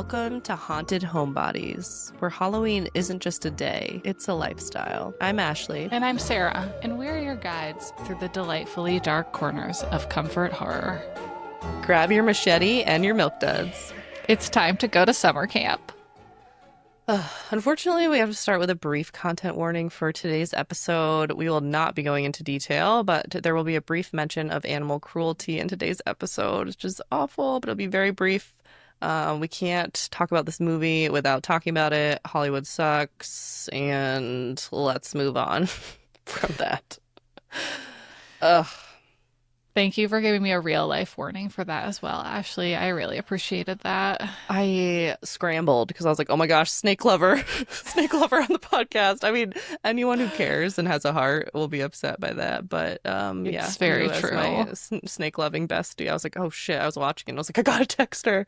Welcome to Haunted Homebodies, where Halloween isn't just a day, it's a lifestyle. I'm Ashley. And I'm Sarah, and we're your guides through the delightfully dark corners of comfort horror. Grab your machete and your milk duds. It's time to go to summer camp. Unfortunately, we have to start with a brief content warning for today's episode. We will not be going into detail, but there will be a brief mention of animal cruelty in today's episode, which is awful, but it'll be very brief. We can't talk about this movie without talking about it. Hollywood sucks, and let's move on from that. Ugh. Thank you for giving me a real life warning for that as well, Ashley. I really appreciated that. I scrambled because I was like, oh my gosh, snake lover. Snake lover on the podcast. I mean, anyone who cares and has a heart will be upset by that. But yeah, it's very you as true. My snake loving bestie. I was like, oh shit. I was watching it and I was like, I gotta text her.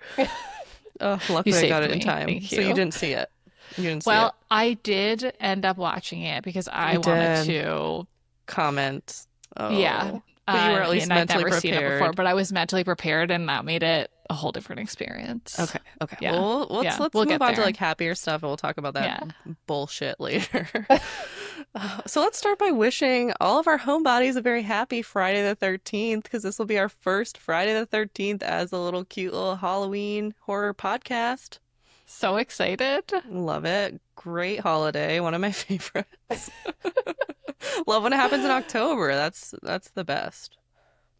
Luckily I got it in time. Thank you. So you didn't see it. You didn't see well, it. I did end up watching it because I wanted to comment. Oh. Yeah. But you were at least mentally prepared. I'd never seen it before, but I was mentally prepared, and that made it a whole different experience. Okay. Yeah. Well, let's move on to like happier stuff, and we'll talk about that bullshit later. So let's start by wishing all of our homebodies a very happy Friday the 13th, because this will be our first Friday the 13th as a little cute little Halloween horror podcast. So excited. Love it. Great holiday. One of my favorites. Love when it happens in October. That's the best.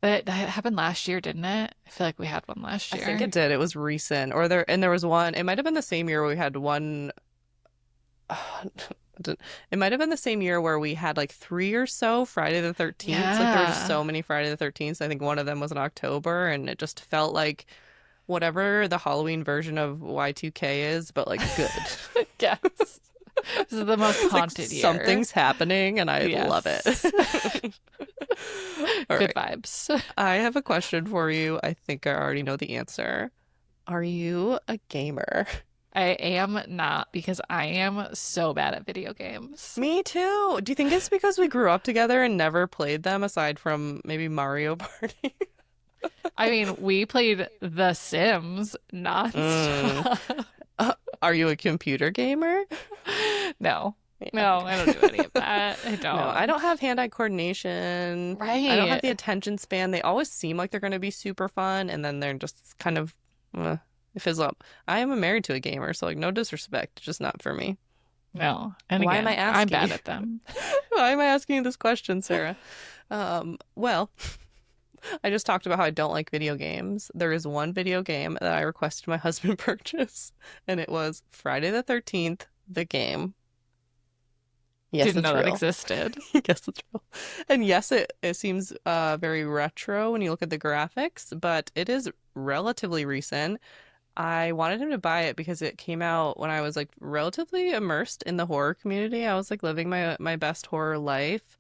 That happened last year, didn't it? I feel like we had one last year. I think it did. It was recent. There was one. It might have been the same year where we had one. It might have been the same year where we had like 3 or so Friday the 13th. Yeah. Like there were so many Friday the 13th. I think one of them was in October, and it just felt like whatever the Halloween version of Y2K is, but like good. Yes. This is the most haunted year. Something's happening, and I love it. Good vibes. I have a question for you. I think I already know the answer. Are you a gamer? I am not, because I am so bad at video games. Me too. Do you think it's because we grew up together and never played them aside from maybe Mario Party? I mean, we played The Sims nonstop. Are you a computer gamer? No. No, I don't do any of that. I don't. No, I don't have hand-eye coordination. Right. I don't have the attention span. They always seem like they're going to be super fun, and then they're just kind of fizzle up. I am married to a gamer, so like no disrespect, just not for me. No. And why again, am I asking? I'm bad at them. Why am I asking you this question, Sarah? Well, I just talked about how I don't like video games. There is one video game that I requested my husband purchase, and it was Friday the 13th, the game. Yes, Didn't know real. that existed. Yes, it's real. And yes, it seems very retro when you look at the graphics, but it is relatively recent. I wanted him to buy it because it came out when I was like relatively immersed in the horror community. I was like living my best horror life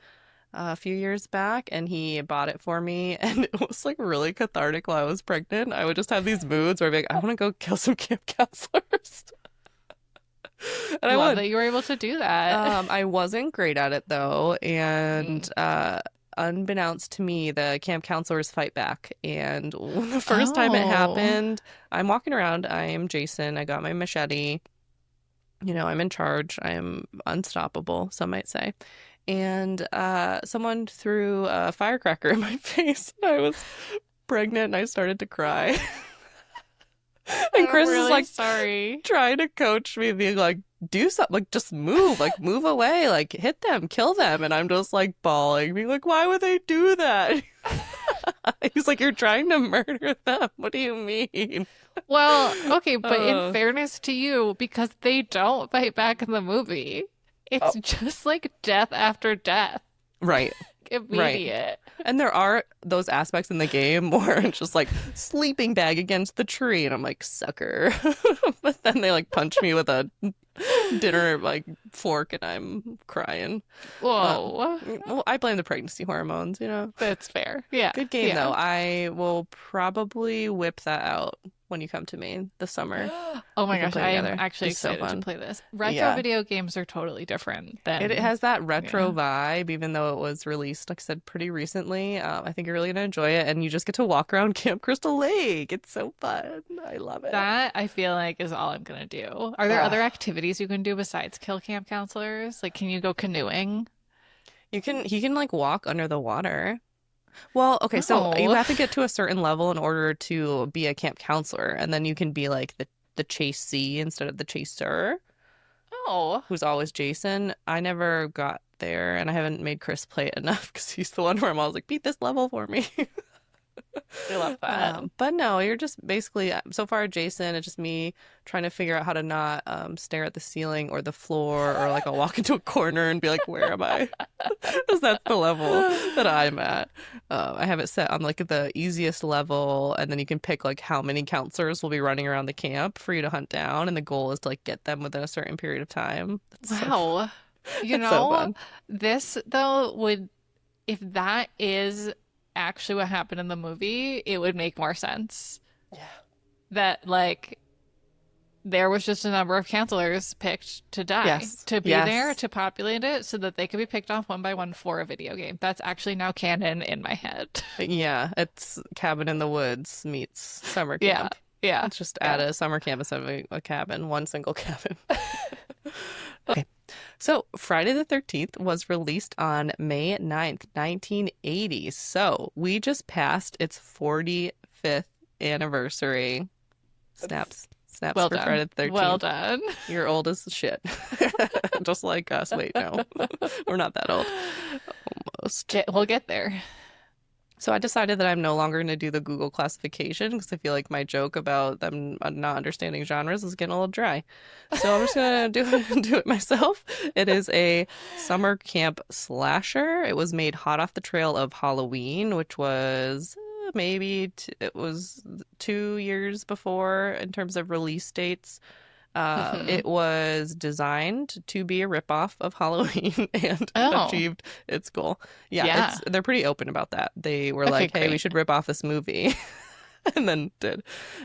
a few years back, and he bought it for me, and it was like really cathartic while I was pregnant. I would just have these moods where I'd be like, I want to go kill some camp counselors. And I love that you were able to do that. I wasn't great at it though, and unbeknownst to me, the camp counselors fight back. And the first time it happened, I'm walking around. I am Jason. I got my machete. You know, I'm in charge. I am unstoppable, some might say. And someone threw a firecracker in my face. I was pregnant and I started to cry. And Chris is like, sorry, trying to coach me, being like, do something, like just move, like move away, like hit them, kill them. And I'm just like bawling, being like, why would they do that? He's like, you're trying to murder them. What do you mean? Well, okay, but in fairness to you, because they don't fight back in the movie, it's just like death after death. Right. Immediate. Right. And there are those aspects in the game where it's just like sleeping bag against the tree, and I'm like, sucker. But then they like punch me with a dinner like fork, and I'm crying. Whoa. Well, I blame the pregnancy hormones, you know. That's fair. Yeah. Good game though. I will probably whip that out when you come to Maine this summer. Oh my We can gosh, play I am together. actually It's so excited to fun. play this. Retro Yeah. video games are totally different It than, has that retro yeah. vibe, even though it was released, like I said, pretty recently. I think you're really gonna enjoy it, and you just get to walk around Camp Crystal Lake. It's so fun. I love it. That I feel like is all I'm gonna do. Are there Ugh. other activities you can do besides kill camp counselors? Like, can you go canoeing? He can like walk under the water. Well, okay, so you Oh, have to get to a certain level in order to be a camp counselor, and then you can be like the chasee instead of the chaser, oh, who's always Jason. I never got there, and I haven't made Chris play it enough because he's the one where I'm always like, beat this level for me. I love that. But no, you're just basically so far, Jason. It's just me trying to figure out how to not stare at the ceiling or the floor, or like I'll walk into a corner and be like, "Where am I?" Because that's the level that I'm at. I have it set on like the easiest level, and then you can pick like how many counselors will be running around the camp for you to hunt down, and the goal is to like get them within a certain period of time. Wow. You It's so know, fun. this though would, if that is actually what happened in the movie, it would make more sense. Yeah. That like there was just a number of counselors picked to die, Yes. to be there, Yes. to populate it so that they could be picked off one by one for a video game. That's actually now canon in my head. Yeah. It's Cabin in the Woods meets summer Yeah. camp. Yeah. Let's just add Yeah. a summer camp instead of a cabin, one single cabin. Okay. So Friday the 13th was released on May 9th, 1980. So we just passed its 45th anniversary. Snaps. Snaps Well for Friday done. the Well 13th. done. You're old as shit. Just like us. Wait, no. We're not that old. Almost. We'll get there. So I decided that I'm no longer going to do the Google classification because I feel like my joke about them not understanding genres is getting a little dry. So I'm just going to do it myself. It is a summer camp slasher. It was made hot off the trail of Halloween, which was it was 2 years before in terms of release dates. Hmm. It was designed to be a ripoff of Halloween and Oh, achieved its goal. Yeah, yeah. they're pretty open about that. They were Okay, like, "Hey, we great. should rip off this movie," and then did.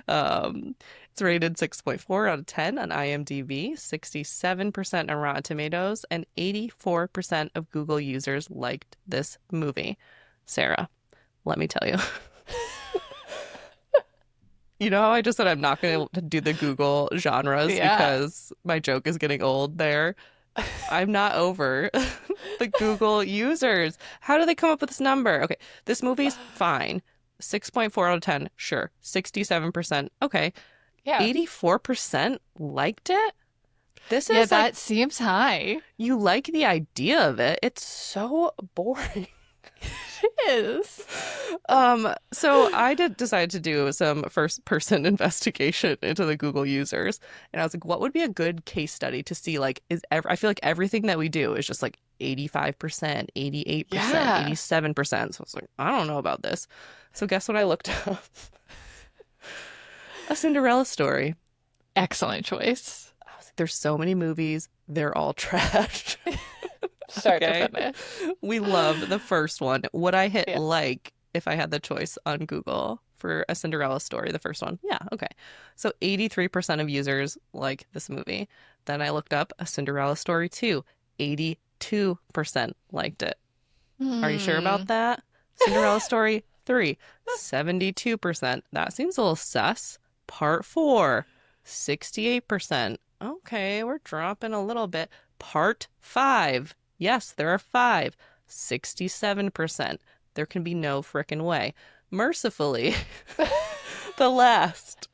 It's rated 6.4 out of 10 on IMDb, 67% on Rotten Tomatoes, and 84% of Google users liked this movie. Sarah, let me tell you. You know how I just said I'm not going to do the Google genres Yeah. because my joke is getting old there? I'm not over the Google users. How do they come up with this number? Okay, this movie's fine. 6.4 out of 10, sure. 67%, okay. Yeah. 84% liked it? This Yeah, is like, that seems high. you like the idea of it. It's so boring. It is. So I did decide to do some first person investigation into the Google users, and I was like, what would be a good case study to see like I feel like everything that we do is just like 85%, 88%, Yeah. 87%. So I was like, I don't know about this. So guess what I looked up? A Cinderella story. Excellent choice. I was like, there's so many movies, they're all trash. Start to Okay. finish. We love the first one. Would I hit Yeah. like if I had the choice on Google for a Cinderella story, the first one? Yeah, okay. So 83% of users like this movie. Then I looked up a Cinderella story 2. 82% liked it. Are you sure Hmm. about that? Cinderella story 3. 72%. That seems a little sus. Part 4. 68%. Okay, we're dropping a little bit. Part 5. Yes, there are 5. 67%. There can be no frickin' way. Mercifully, the last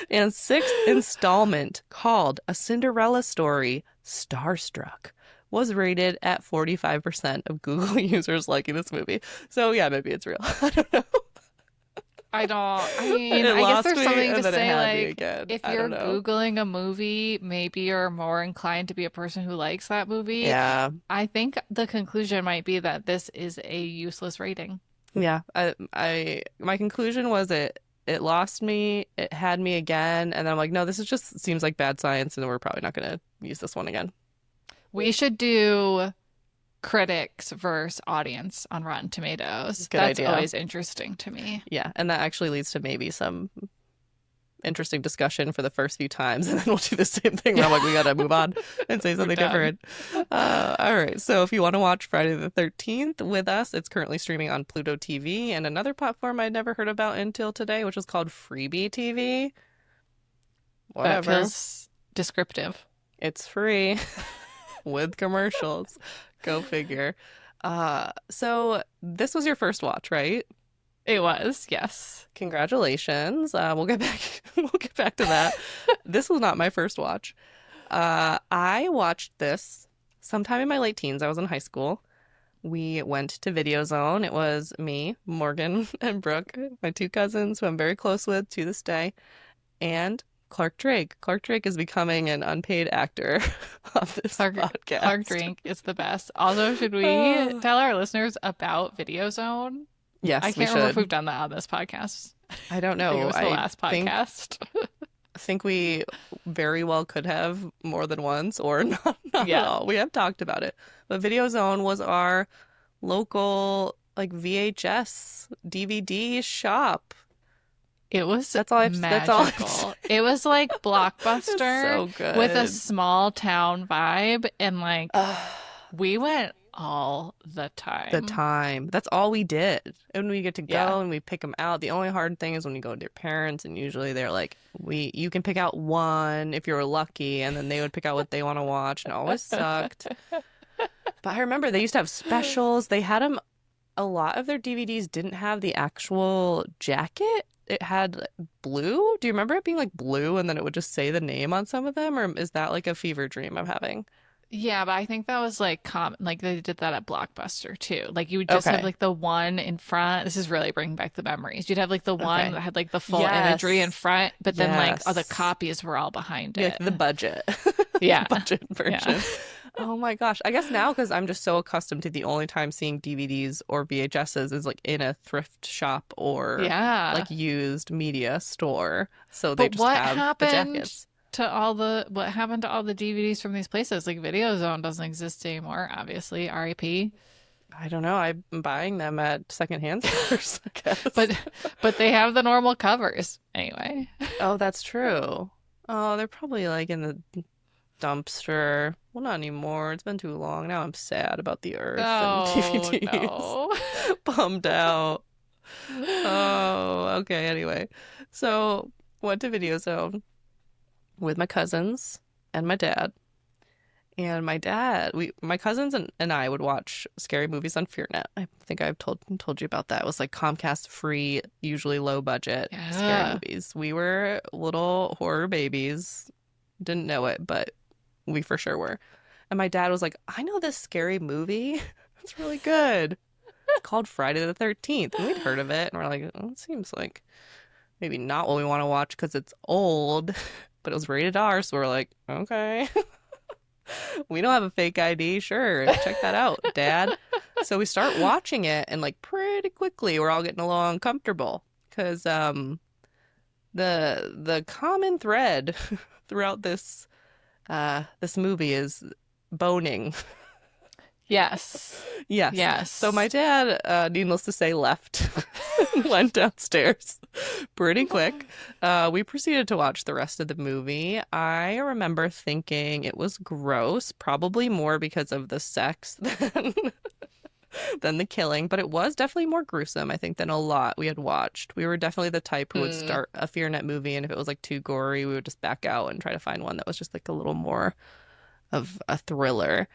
and sixth installment, called A Cinderella Story Starstruck, was rated at 45% of Google users liking this movie. So yeah, maybe it's real. I don't know. I mean, It I guess lost there's me something to and then it say, had me like, again. if I you're don't know. Googling a movie, maybe you're more inclined to be a person who likes that movie. Yeah. I think the conclusion might be that this is a useless rating. Yeah. My conclusion was it lost me, it had me again, and then I'm like, no, this is just seems like bad science, and we're probably not gonna use this one again. We should do critics versus audience on Rotten Tomatoes. Good That's idea. always interesting to me. Yeah, and that actually leads to maybe some interesting discussion for the first few times, and then we'll do the same thing where I'm like, we gotta move on and say something different. All right. So if you want to watch Friday the 13th with us, it's currently streaming on Pluto TV and another platform I'd never heard about until today, which is called Freebie TV. That Whatever. feels descriptive. It's free with commercials. Go figure. So this was your first watch, right? It was, yes. Congratulations. We'll get back we'll get back to that. This was not my first watch. I watched this sometime in my late teens. I was in high school. We went to Video Zone. It was me, Morgan, and Brooke, my two cousins, who I'm very close with to this day, and Clark Drake. Clark Drake is becoming an unpaid actor on this podcast. Clark Drake is the best. Also, should we tell our listeners about Video Zone? Yes, I can't remember if we've done that on this podcast. I don't know. I think it was the last podcast. I think we very well could have more than once or not at all. We have talked about it. But Video Zone was our local like VHS DVD shop. It was that's all magical. It was like Blockbuster so good. with a small town vibe, and like we went all the time. That's all we did. And we get to go and we pick them out. The only hard thing is when you go to your parents, and usually they're like, you can pick out one if you're lucky, and then they would pick out what they want to watch, and it always sucked. But I remember they used to have specials. They had them. A lot of their DVDs didn't have the actual jacket. It had blue. Do you remember it being like blue and then it would just say the name on some of them? Or is that like a fever dream I'm having? Yeah, but I think that was like common. Like they did that at Blockbuster too. Like you would just have like the one in front. This is really bringing back the memories. You'd have like the one that had like the full imagery in front, but then like the copies were all behind it. Like the budget. Yeah. Budget version. Yeah. Oh my gosh. I guess now because I'm just so accustomed to the only time seeing DVDs or VHSs is like in a thrift shop or like used media store. So they just have the jackets. What happened to all the DVDs from these places? Like Video Zone doesn't exist anymore, obviously. RIP. I don't know. I'm buying them at secondhand stores, I guess. But they have the normal covers anyway. Oh, that's true. Oh, they're probably like in the dumpster. Well, not anymore. It's been too long. Now I'm sad about the earth and DVDs. No. Bummed out. Oh, okay. Anyway, so went to Video Zone with my cousins and my dad. And my cousins and I would watch scary movies on FearNet. I think I've told you about that. It was like Comcast free, usually low budget scary movies. We were little horror babies. Didn't know it, but we for sure were. And my dad was like, I know this scary movie. It's really good. It's called Friday the 13th. And we'd heard of it. And we're like, oh, it seems like maybe not what we want to watch because it's old. But it was rated R. So we're like, okay. We don't have a fake ID. Sure. Check that out, Dad. So we start watching it. And like pretty quickly, we're all getting along comfortable. Because the common thread throughout this movie is boning. Yes. So my dad, needless to say, left, went downstairs pretty quick. We proceeded to watch the rest of the movie. I remember thinking it was gross, probably more because of the sex than the killing, but it was definitely more gruesome, I think, than a lot we had watched. We were definitely the type who would start a FearNet movie, and if it was like too gory, we would just back out and try to find one that was just like a little more of a thriller.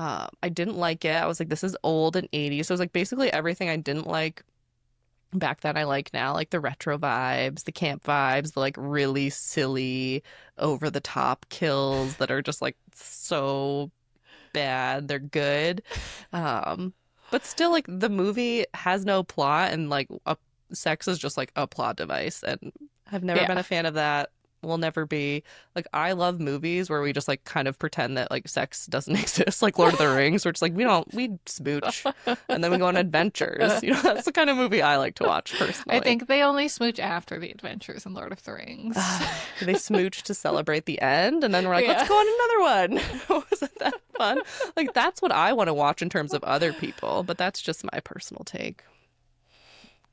I didn't like it. I was like, this is old and 80s. So it was like basically everything I didn't like back then I like now, like the retro vibes, the camp vibes, the like really silly, over the top kills that are just like so bad. They're good. But still, like, the movie has no plot, and like sex is just like a plot device, and I've never been a fan of that. Will never be. Like, I love movies where we just like kind of pretend that like sex doesn't exist, like Lord of the Rings, where it's like we smooch and then we go on adventures. You know, that's the kind of movie I like to watch personally. I think they only smooch after the adventures in Lord of the Rings. They smooch to celebrate the end, and then we're like, let's go on another one. Wasn't that fun? Like, that's what I want to watch in terms of other people, but that's just my personal take.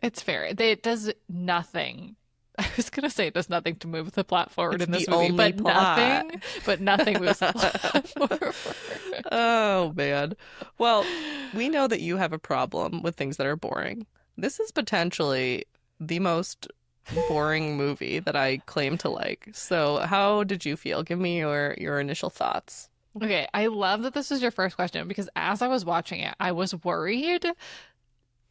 It's fair. It does nothing I was gonna say there's nothing to move the plot forward It's in this the movie, only but plot. nothing moves the plot forward. Oh man. Well, we know that you have a problem with things that are boring. This is potentially the most boring movie that I claim to like. So, how did you feel? Give me your initial thoughts. Okay, I love that this is your first question because as I was watching it, I was worried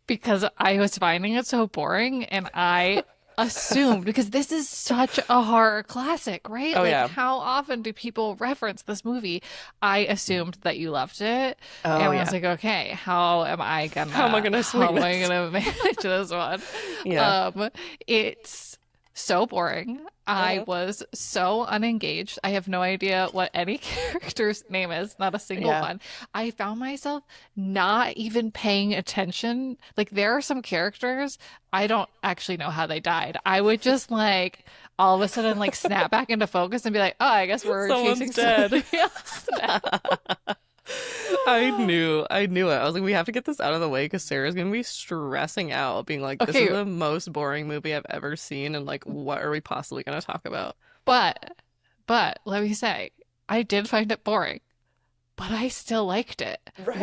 because I was finding it so boring and I assumed because this is such a horror classic, right? Oh Like yeah. how often do people reference this movie? I assumed that you loved it Oh and I was yeah. like, okay, How am I gonna how swing am I this? gonna manage this one? Yeah. It's so boring. I Mhm. was so unengaged. I have no idea what any character's name is, not a single Yeah. one. I found myself not even paying attention. Like there are some characters I don't actually know how they died. I would just like all of a sudden like snap back into focus and be like, "Oh, I guess we're Someone's chasing dead. somebody else now." I knew it. I was like, we have to get this out of the way because Sarah's gonna be stressing out, being like, this is Okay, the most boring movie I've ever seen, and like, what are we possibly gonna talk about? but let me say, I did find it boring, but I still liked it, Right?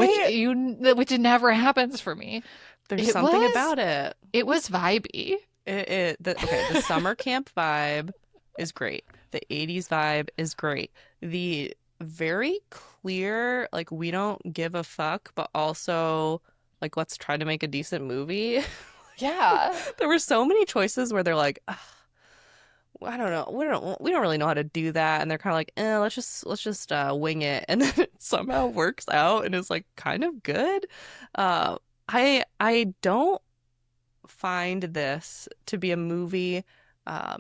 which never happens for me. There's It something was about it. it was vibey. Okay, the summer camp vibe is great. The 80s vibe is great. The very clear, like, we don't give a fuck, but also, like, let's try to make a decent movie. Yeah. There were so many choices where they're like, "Ugh, I don't know, we don't really know how to do that," and they're kind of like, let's just wing it, and then it somehow works out and is like kind of good. I don't find this to be a movie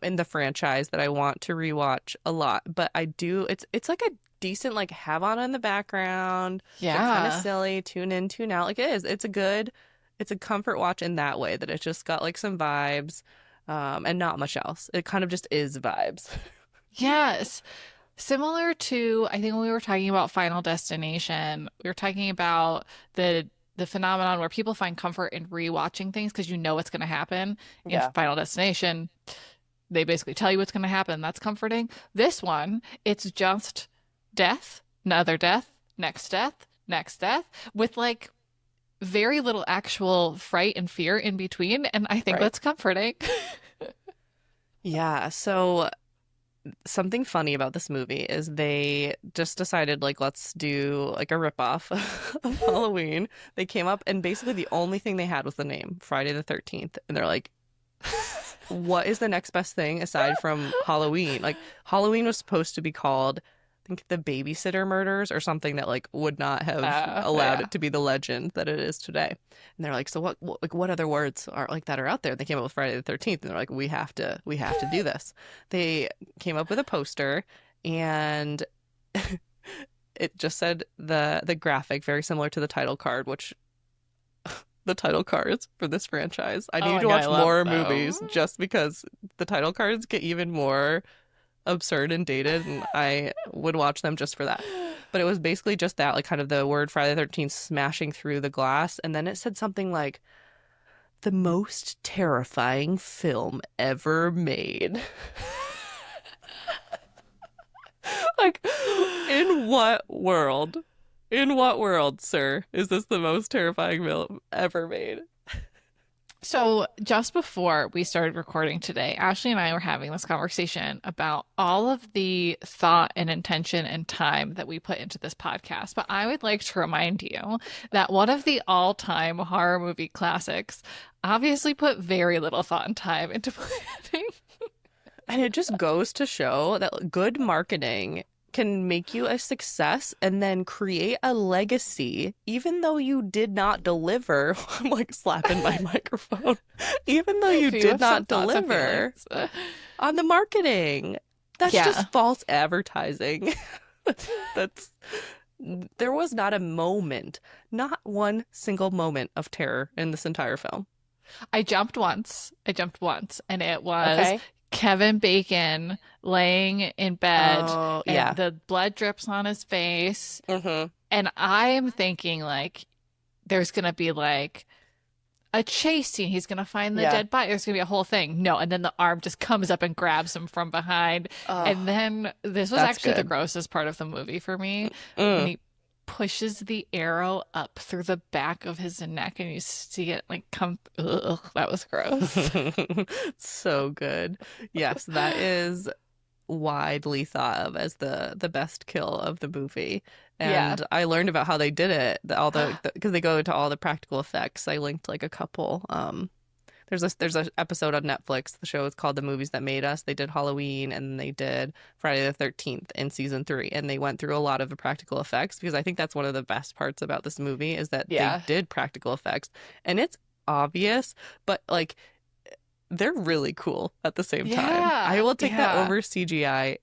in the franchise that I want to rewatch a lot, but I do. It's like a decent like have on in the background, like kind of Yeah. silly, tune in, tune out. Like it is. It's a comfort watch in that way that it's just got like some vibes, and not much else. It kind of just is vibes. Yes. Similar to, I think when we were talking about Final Destination, we were talking about the phenomenon where people find comfort in rewatching things because you know what's going to happen. In Yeah. Final Destination, they basically tell you what's going to happen. That's comforting. This one, it's just death, another death, next death, with like very little actual fright and fear in between. And I think Right. that's comforting. Yeah. So something funny about this movie is they just decided like let's do like a ripoff of Halloween. They came up and basically the only thing they had was the name Friday the 13th, and they're like, what is the next best thing aside from Halloween? Like Halloween was supposed to be called, I think, the Babysitter Murders or something that like would not have allowed Yeah. it to be the legend that it is today. And they're like, so what other words are like that are out there? They came up with Friday the 13th, and they're like, we have to do this. They came up with a poster, and it just said the graphic very similar to the title card, which the title cards for this franchise. I Oh need my to God, I watch love more them. movies just because the title cards get even more absurd and dated, and I would watch them just for that. But it was basically just that, like kind of the word Friday the 13th smashing through the glass, and then it said something like the most terrifying film ever made. Like, in what world? In what world, sir, is this the most terrifying film ever made? So, just before we started recording today, Ashley and I were having this conversation about all of the thought and intention and time that we put into this podcast. But I would like to remind you that one of the all-time horror movie classics obviously put very little thought and time into planning. And it just goes to show that good marketing can make you a success and then create a legacy, even though you did not deliver. I'm like slapping my microphone. Even though you Do you did have some not thoughts and deliver feelings? on the marketing. That's Yeah. just false advertising. That's there was not a moment, not one single moment of terror in this entire film. I jumped once. And it was Okay. Kevin Bacon laying in bed Oh, and yeah. the blood drips on his face. Mm-hmm. And I am thinking like there's gonna be like a chase scene. He's gonna find the Yeah. dead body. There's gonna be a whole thing. No, and then the arm just comes up and grabs him from behind. Oh, And then this was that's actually the good. grossest part of the movie for me when Mm. he pushes the arrow up through the back of his neck and you see it like come. Ugh, that was gross. So good. Yes, that is widely thought of as the best kill of the movie. Yeah. And I learned about how they did it, all because they go into all the practical effects. I linked like a couple. There's a episode on Netflix. The show is called The Movies That Made Us. They did Halloween and they did Friday the 13th in season 3, and they went through a lot of the practical effects because I think that's one of the best parts about this movie is that they Yeah. did practical effects, and it's obvious, but like they're really cool at the same time. I Yeah. will take that Yeah. over CGI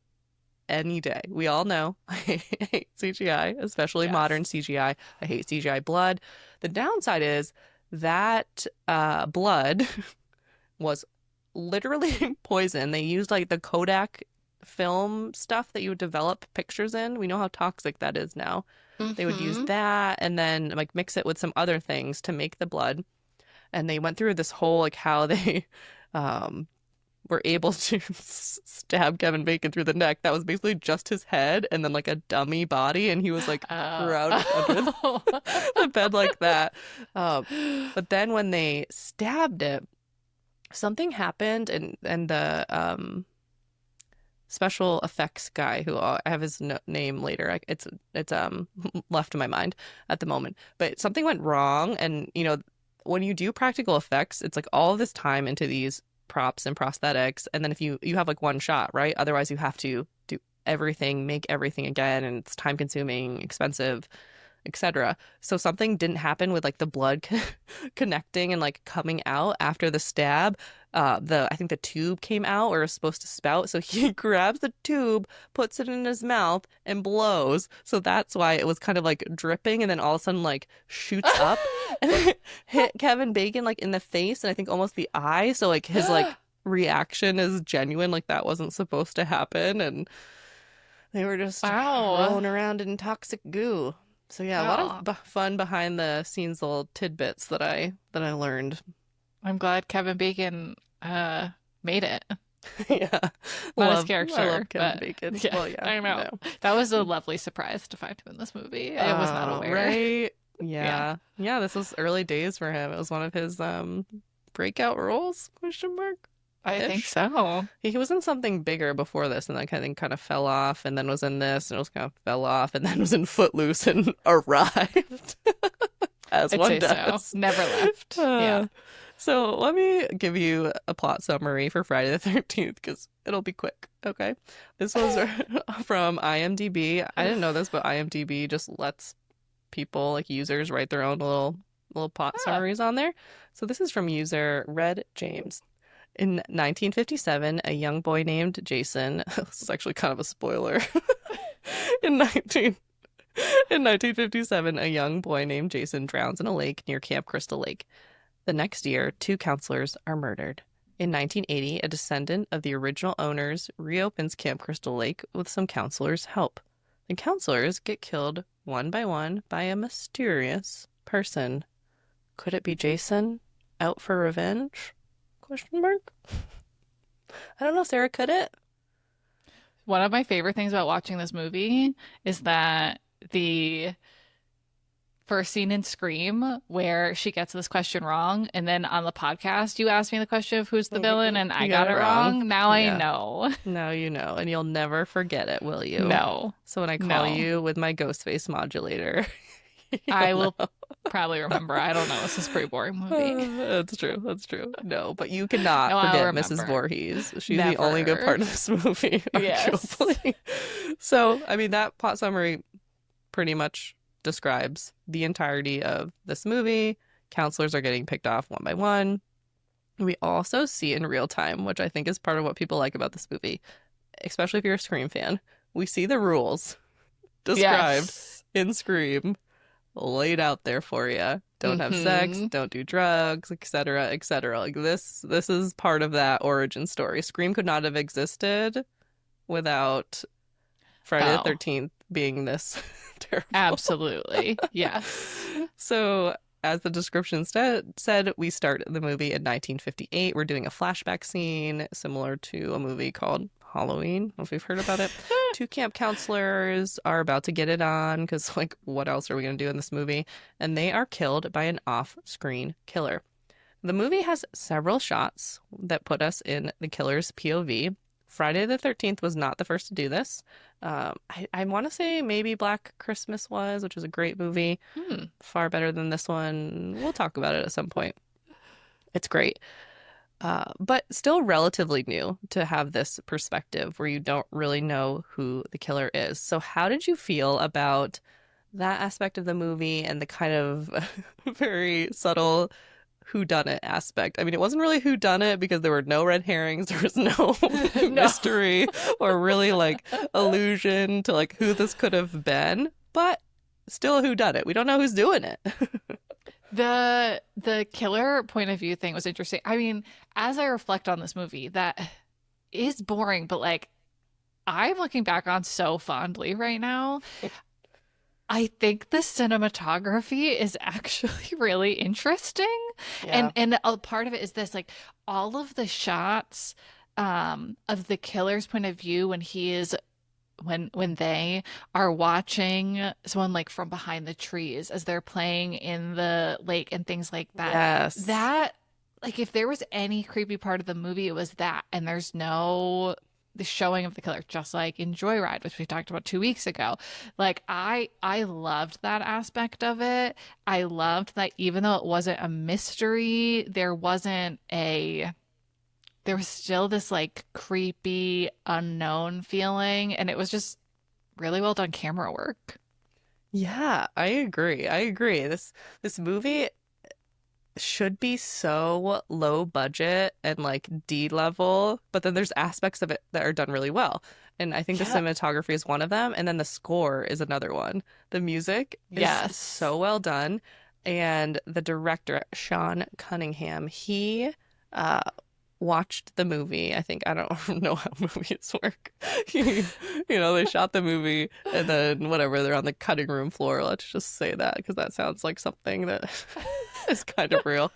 any day. We all know I hate CGI, especially modern Yes. CGI. I hate CGI blood. The downside is that blood was literally poison. They used like the Kodak film stuff that you would develop pictures in. We know how toxic that is now. They would use Mm-hmm. that and then like mix it with some other things to make the blood. And they went through this whole like how they um were able to stab Kevin Bacon through the neck. That was basically just his head and then like a dummy body, and he was like crouched under Oh. the bed like that. But then when they stabbed it, something happened, and the special effects guy, who I have his name later. It's left in my mind at the moment. But something went wrong, and when you do practical effects, it's like all of this time into these props and prosthetics, and then if you have like one shot, right? Otherwise, you have to do everything, make everything again, and it's time consuming, expensive, etc. So something didn't happen with like the blood connecting and like coming out after the stab. I think the tube came out or was supposed to spout. So he grabs the tube, puts it in his mouth, and blows. So that's why it was kind of like dripping, and then all of a sudden like shoots up and it hit Kevin Bacon like in the face and I think almost the eye. So like his like reaction is genuine, like that wasn't supposed to happen, and they were just Wow. rolling around in toxic goo. So yeah, a lot Oh, of fun behind the scenes little tidbits that I learned. I'm glad Kevin Bacon made it. Yeah, Not his I character, love Kevin but Bacon. yeah, Well, yeah, I know. no, That was a lovely surprise to find him in this movie. I was not aware. right? Yeah, Yeah, yeah. This was early days for him. It was one of his breakout roles? Question mark. I think Ish. so. He was in something bigger before this, and then kind of fell off, and then was in this, and it was kind of fell off, and then was in Footloose and arrived, as I'd one say so. does. Never left. Yeah. So let me give you a plot summary for Friday the 13th because it'll be quick. Okay. This was from IMDb. I didn't know this, but IMDb just lets people, like users, write their own little plot summaries on there. So this is from user Red James. In 1957, a young boy named Jason, this is actually kind of a spoiler. In 1957, a young boy named Jason drowns in a lake near Camp Crystal Lake. The next year, 2 counselors are murdered. In 1980, a descendant of the original owners reopens Camp Crystal Lake with some counselors' help. The counselors get killed one by one by a mysterious person. Could it be Jason out for revenge? Question mark. I don't know, Sarah, could it? One of my favorite things about watching this movie is that the first scene in Scream where she gets this question wrong, and then on the podcast you asked me the question of who's the villain, and I got it wrong. Now I know. Now you know, and you'll never forget it, will you? No. So when I call you with my ghost face modulator, I will probably remember. I don't know. This is a pretty boring movie. That's true. That's true. No, but you cannot No, I'll forget remember. Mrs. Voorhees. She's the Never. only good part of this movie, Yes. arguably. So, I mean, that plot summary pretty much describes the entirety of this movie. Counselors are getting picked off one by one. We also see in real time, which I think is part of what people like about this movie, especially if you're a Scream fan. We see the rules described in Scream laid out there for you. Don't have sex, don't do drugs, etc., etc. Like this is part of that origin story. Scream could not have existed without Friday the 13th being this terrible. Absolutely. Yes. So as the description said, we start the movie in 1958. We're doing a flashback scene similar to a movie called Halloween. I don't know if you've heard about it. Two camp counselors are about to get it on because, like, what else are we going to do in this movie? And they are killed by an off-screen killer. The movie has several shots that put us in the killer's POV. Friday the 13th was not the first to do this. I want to say maybe Black Christmas was, which is a great movie. Far better than this one. We'll talk about it at some point. It's great. But still relatively new to have this perspective where you don't really know who the killer is. So how did you feel about that aspect of the movie and the kind of very subtle whodunit aspect? I mean, it wasn't really whodunit because there were no red herrings, there was no mystery or really like allusion to like who this could have been, but still a whodunit. We don't know who's doing it. The killer point of view thing was interesting. I mean, as I reflect on this movie, that is boring, but like I'm looking back on so fondly right now. I think the cinematography is actually really interesting. Yeah. And a part of it is this, like all of the shots of the killer's point of view when they are watching someone like from behind the trees as they're playing in the lake and things like that. Yes. That, like, if there was any creepy part of the movie, it was that. And there's no the showing of the killer, just like in Joyride, which we talked about 2 weeks ago. Like I loved that aspect of it. I loved that even though it wasn't a mystery, there was still this like creepy unknown feeling, and it was just really well done camera work. Yeah, I agree. This movie should be so low budget and like D level, but then there's aspects of it that are done really well. And I think the cinematography is one of them, and then the score is another one. The music is so well done, and the director, Sean Cunningham, he watched the movie. I don't know how movies work. They shot the movie and then whatever, they're on the cutting room floor. Let's just say that because that sounds like something that is kind of real.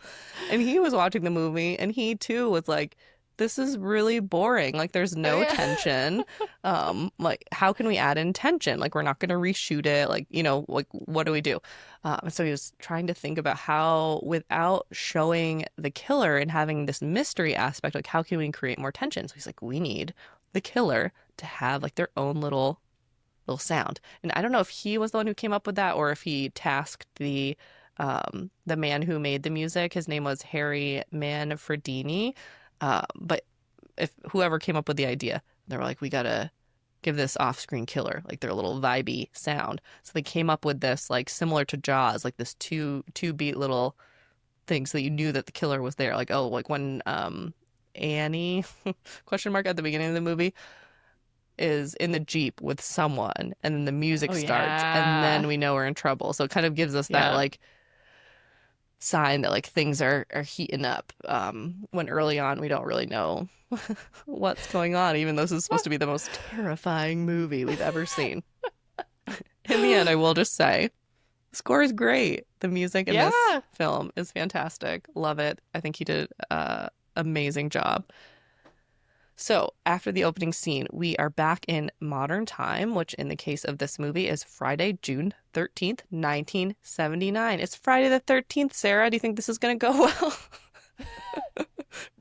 And he was watching the movie and he too was like, this is really boring. Like there's no tension. Like how can we add in tension? Like we're not going to reshoot it. Like, like what do we do? And so he was trying to think about how, without showing the killer and having this mystery aspect, like how can we create more tension? So he's like, we need the killer to have like their own little sound. And I don't know if he was the one who came up with that or if he tasked the man who made the music. His name was Harry Manfredini. But if whoever came up with the idea, they were like, we gotta give this off-screen killer like their little vibey sound. So they came up with this like similar to Jaws, like this two beat little thing so that you knew that the killer was there. Like, oh, like when Annie question mark at the beginning of the movie is in the Jeep with someone and then the music starts and then we know we're in trouble. So it kind of gives us that like sign that like things are heating up when early on we don't really know what's going on, even though this is supposed to be the most terrifying movie we've ever seen. In the end, I will just say the score is great. The music in this film is fantastic. Love it. I think he did an amazing job. So after the opening scene, we are back in modern time, which in the case of this movie is Friday, June 13th, 1979. It's Friday the 13th, Sarah. Do you think this is going to go well?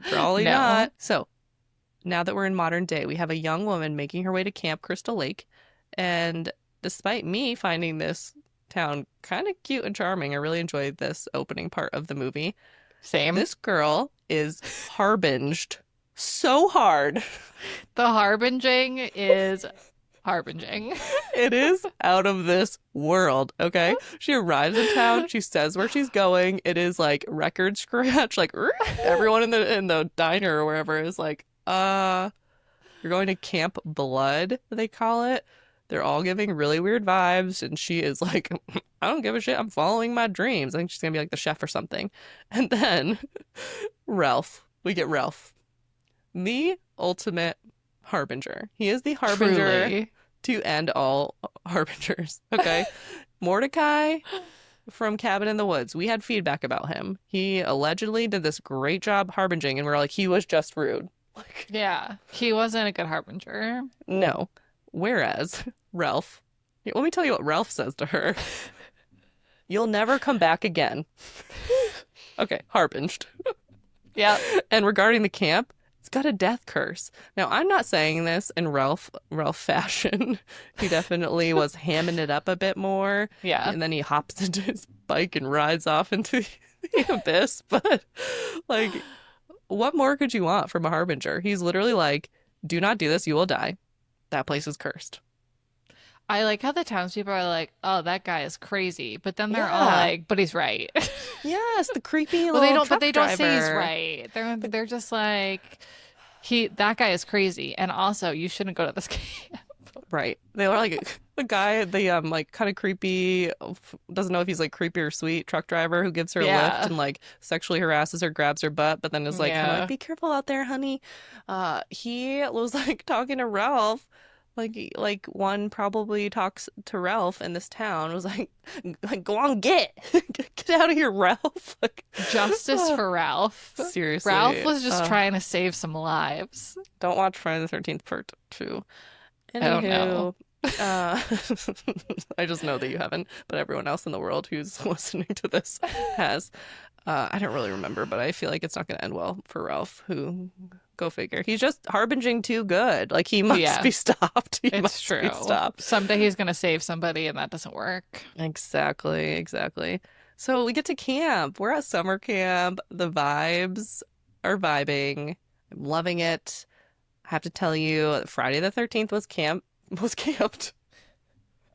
Probably not. So now that we're in modern day, we have a young woman making her way to Camp Crystal Lake. And despite me finding this town kind of cute and charming, I really enjoyed this opening part of the movie. Same. This girl is harbinged so hard. The harbinging is harbinging. It is out of this world, okay? She arrives in town, she says where she's going. It is like record scratch, like everyone in the diner or wherever is like, you're going to Camp Blood, they call it. They're all giving really weird vibes, and she is like, I don't give a shit, I'm following my dreams. I think she's gonna be like the chef or something. And then we get Ralph. The ultimate harbinger. He is the harbinger to end all harbingers. Okay. Mordecai from Cabin in the Woods. We had feedback about him. He allegedly did this great job harbinging, and we're like, he was just rude. Like, Yeah, he wasn't a good harbinger. no. Whereas Ralph, let me tell you what Ralph says to her. You'll never come back again. Okay, harbinged. Yeah. And regarding the camp, it's got a death curse. Now, I'm not saying this in Ralph fashion. He definitely was hamming it up a bit more. Yeah. And then he hops into his bike and rides off into the abyss. But, like, what more could you want from a harbinger? He's literally like, do not do this, you will die. That place is cursed. I like how the townspeople are like, "Oh, that guy is crazy," but then they're all like, "But he's right." Yes, the creepy well, little but they truck don't say he's driver. right. They're just like, that guy is crazy, and also you shouldn't go to this camp. Right. They were like the guy, the like kind of creepy, doesn't know if he's like creepy or sweet truck driver who gives her a lift and like sexually harasses her, grabs her butt, but then is like, kind of like, be careful out there, honey. He was like talking to Ralph. Like one probably talks to Ralph in this town was like go on, get out of here, Ralph. Like, justice for Ralph. Seriously, Ralph was just trying to save some lives. Don't watch Friday the 13th Part 2. Anywho, I don't know. I just know that you haven't, but everyone else in the world who's listening to this has. I don't really remember, but I feel like it's not going to end well for Ralph, who, go figure. He's just harbinging too good. Like, he must be stopped. It's true. Be stopped. Someday he's going to save somebody, and that doesn't work. Exactly. So we get to camp. We're at summer camp. The vibes are vibing. I'm loving it. I have to tell you, Friday the 13th was camped.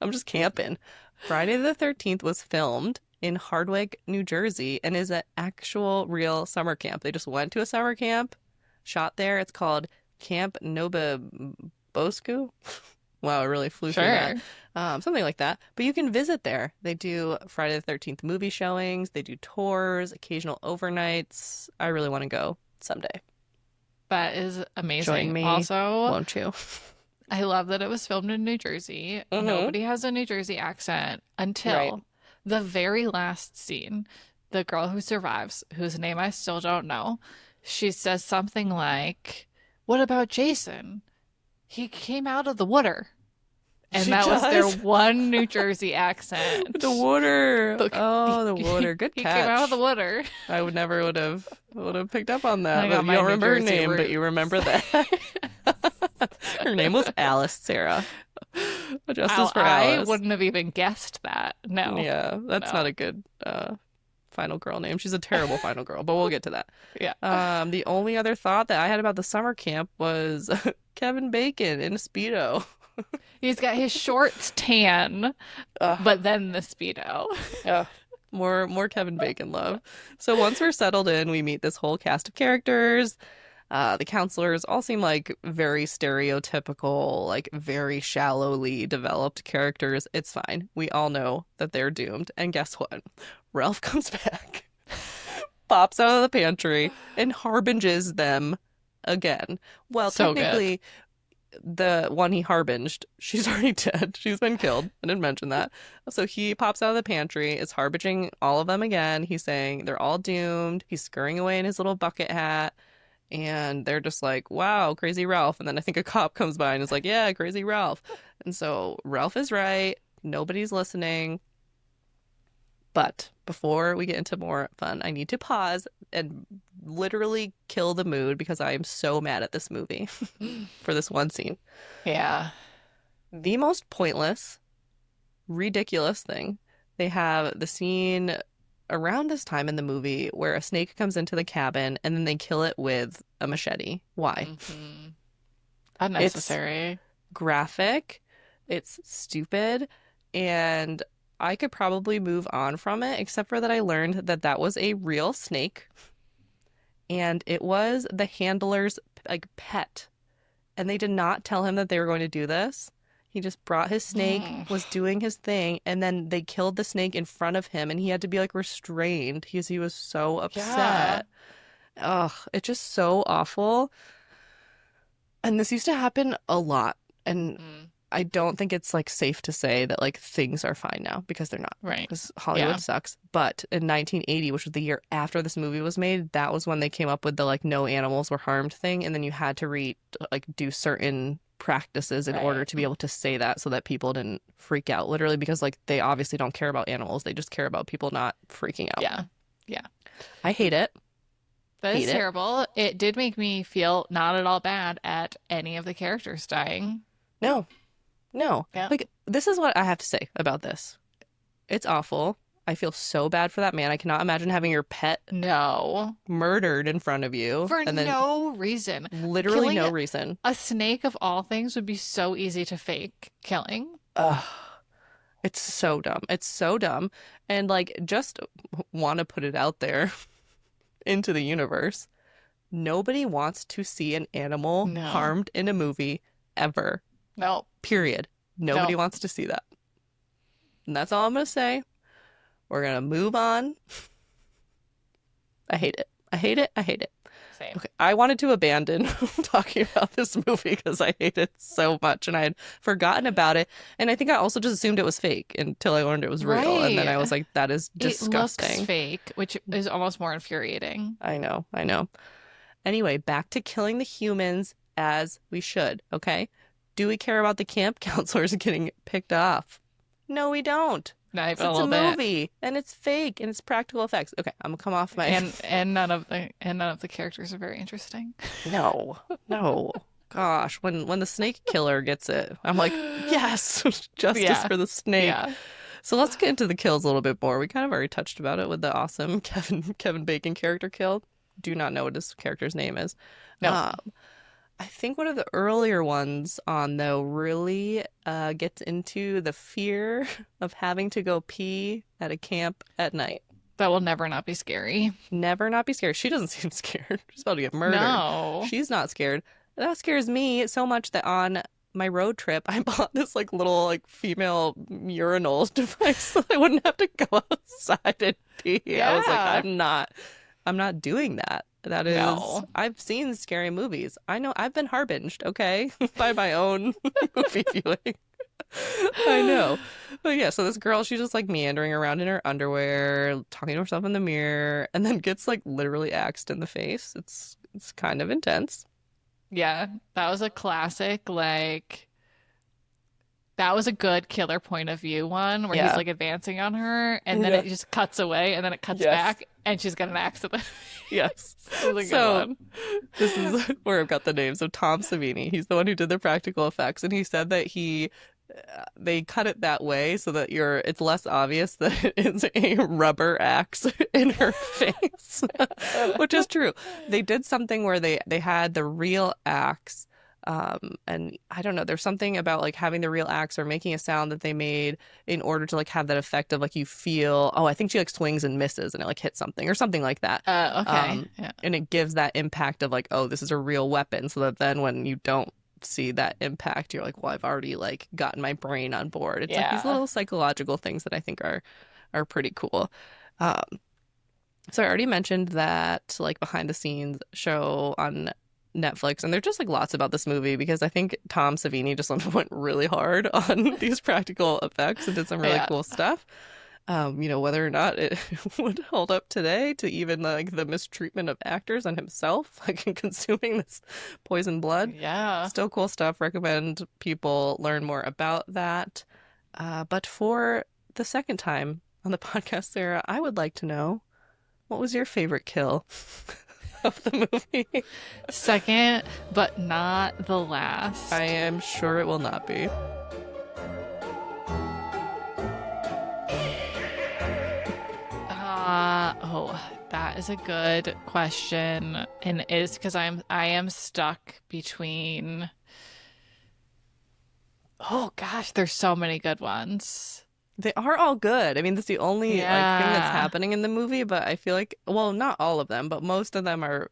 I'm just camping. Friday the 13th was filmed in Hardwick, New Jersey, and is an actual real summer camp. They just went to a summer camp, shot there. It's called Camp Nobaboscu. Wow, I really flew through that. Something like that. But you can visit there. They do Friday the 13th movie showings. They do tours, occasional overnights. I really want to go someday. That is amazing. Join me, also, won't you? I love that it was filmed in New Jersey. Mm-hmm. Nobody has a New Jersey accent until the very last scene. The girl who survives, whose name I still don't know, she says something like, "What about Jason? He came out of the water." And that was their one New Jersey accent. The water. Oh, the water. Good catch. He came out of the water. I would have picked up on that. But you don't remember her name, but you remember that. Her name was Alice, Sarah. Justice for Alice. I wouldn't have even guessed that. No. Yeah, that's not a good final girl name. She's a terrible final girl, but we'll get to that. Yeah. The only other thought that I had about the summer camp was Kevin Bacon in a Speedo. He's got his shorts tan, but then the Speedo. Yeah. More Kevin Bacon love. So once we're settled in, we meet this whole cast of characters. The counselors all seem like very stereotypical, like very shallowly developed characters. It's fine. We all know that they're doomed. And guess what? Ralph comes back, pops out of the pantry, and harbinges them again. Well, so technically, the one he harbinged, she's already dead. She's been killed. I didn't mention that. So he pops out of the pantry, is harbinging all of them again. He's saying they're all doomed. He's scurrying away in his little bucket hat. And they're just like, wow, crazy Ralph. And then I think a cop comes by and is like, yeah, crazy Ralph. And so Ralph is right. Nobody's listening. But before we get into more fun, I need to pause and literally kill the mood because I am so mad at this movie for this one scene. Yeah. The most pointless, ridiculous thing. They have the scene around this time in the movie where a snake comes into the cabin and then they kill it with a machete. Why? Mm-hmm. Unnecessary. It's graphic. It's stupid. And I could probably move on from it, except for that I learned that that was a real snake. And it was the handler's like pet. And they did not tell him that they were going to do this. He just brought his snake, was doing his thing, and then they killed the snake in front of him, and he had to be like restrained because he was so upset. Ugh, it's just so awful. And this used to happen a lot. And I don't think it's like safe to say that like things are fine now because they're not. Right. Because Hollywood sucks. But in 1980, which was the year after this movie was made, that was when they came up with the like no animals were harmed thing, and then you had to do certain practices in order to be able to say that so that people didn't freak out literally because like they obviously don't care about animals. They just care about people not freaking out. Yeah. Yeah. I hate it. That is terrible. It did make me feel not at all bad at any of the characters dying. No. No. Yeah. Like, this is what I have to say about this. It's awful. I feel so bad for that man. I cannot imagine having your pet murdered in front of you. For no reason. Literally no reason. A snake of all things would be so easy to fake killing. Ugh. It's so dumb. It's so dumb. And like, just want to put it out there into the universe. Nobody wants to see an animal harmed in a movie ever. No. Period. Nobody wants to see that. And that's all I'm going to say. We're going to move on. I hate it. I hate it. I hate it. Same. Okay. I wanted to abandon talking about this movie because I hate it so much and I had forgotten about it. And I think I also just assumed it was fake until I learned it was real. And then I was like, that is disgusting. It looks fake, which is almost more infuriating. I know. I know. Anyway, back to killing the humans as we should. Okay. Do we care about the camp counselors getting picked off? No, we don't. Not even It's a movie, and it's fake, and it's practical effects. Okay, I'm gonna come off my and none of the characters are very interesting. No. Gosh, when the snake killer gets it, I'm like, yes, justice for the snake. Yeah. So let's get into the kills a little bit more. We kind of already touched about it with the awesome Kevin Bacon character kill. Do not know what his character's name is. No. I think one of the earlier ones on, though, really gets into the fear of having to go pee at a camp at night. That will never not be scary. Never not be scared. She doesn't seem scared. She's about to get murdered. No. She's not scared. That scares me so much that on my road trip, I bought this like little like female urinal device so I wouldn't have to go outside and pee. Yeah. I was like, I'm not doing that. That is, I've seen scary movies. I know I've been harbinged, okay, by my own movie viewing. I know. But yeah, so this girl, she's just like meandering around in her underwear, talking to herself in the mirror, and then gets like literally axed in the face. It's kind of intense. Yeah, that was a classic, like, that was a good killer point of view one where he's like advancing on her and then it just cuts away and then it cuts back and she's got an axe to the Yes. This was a good one. This is where I've got the names of Tom Savini. He's the one who did the practical effects, and he said that they cut it that way so that it's less obvious that it's a rubber axe in her face, which is true. They did something where they had the real axe. And I don't know, there's something about like having the real axe or making a sound that they made in order to like have that effect of like you feel, I think she like swings and misses and it like hits something or something like that. Okay. And it gives that impact of like, oh, this is a real weapon. So that then when you don't see that impact, you're like, well, I've already like gotten my brain on board. It's like these little psychological things that I think are pretty cool. So I already mentioned that like behind the scenes show on Netflix, and there's just like lots about this movie because I think Tom Savini just went really hard on these practical effects and did some really cool stuff. Whether or not it would hold up today to even like the mistreatment of actors and himself, like in consuming this poison blood. Yeah. Still cool stuff. Recommend people learn more about that. But for the second time on the podcast, Sarah, I would like to know, what was your favorite kill of the movie? Second, but not the last. I am sure it will not be. That is a good question, and it is because I am stuck between. Oh gosh, there's so many good ones. They are all good. I mean, that's the only thing that's happening in the movie, but I feel like, well, not all of them, but most of them are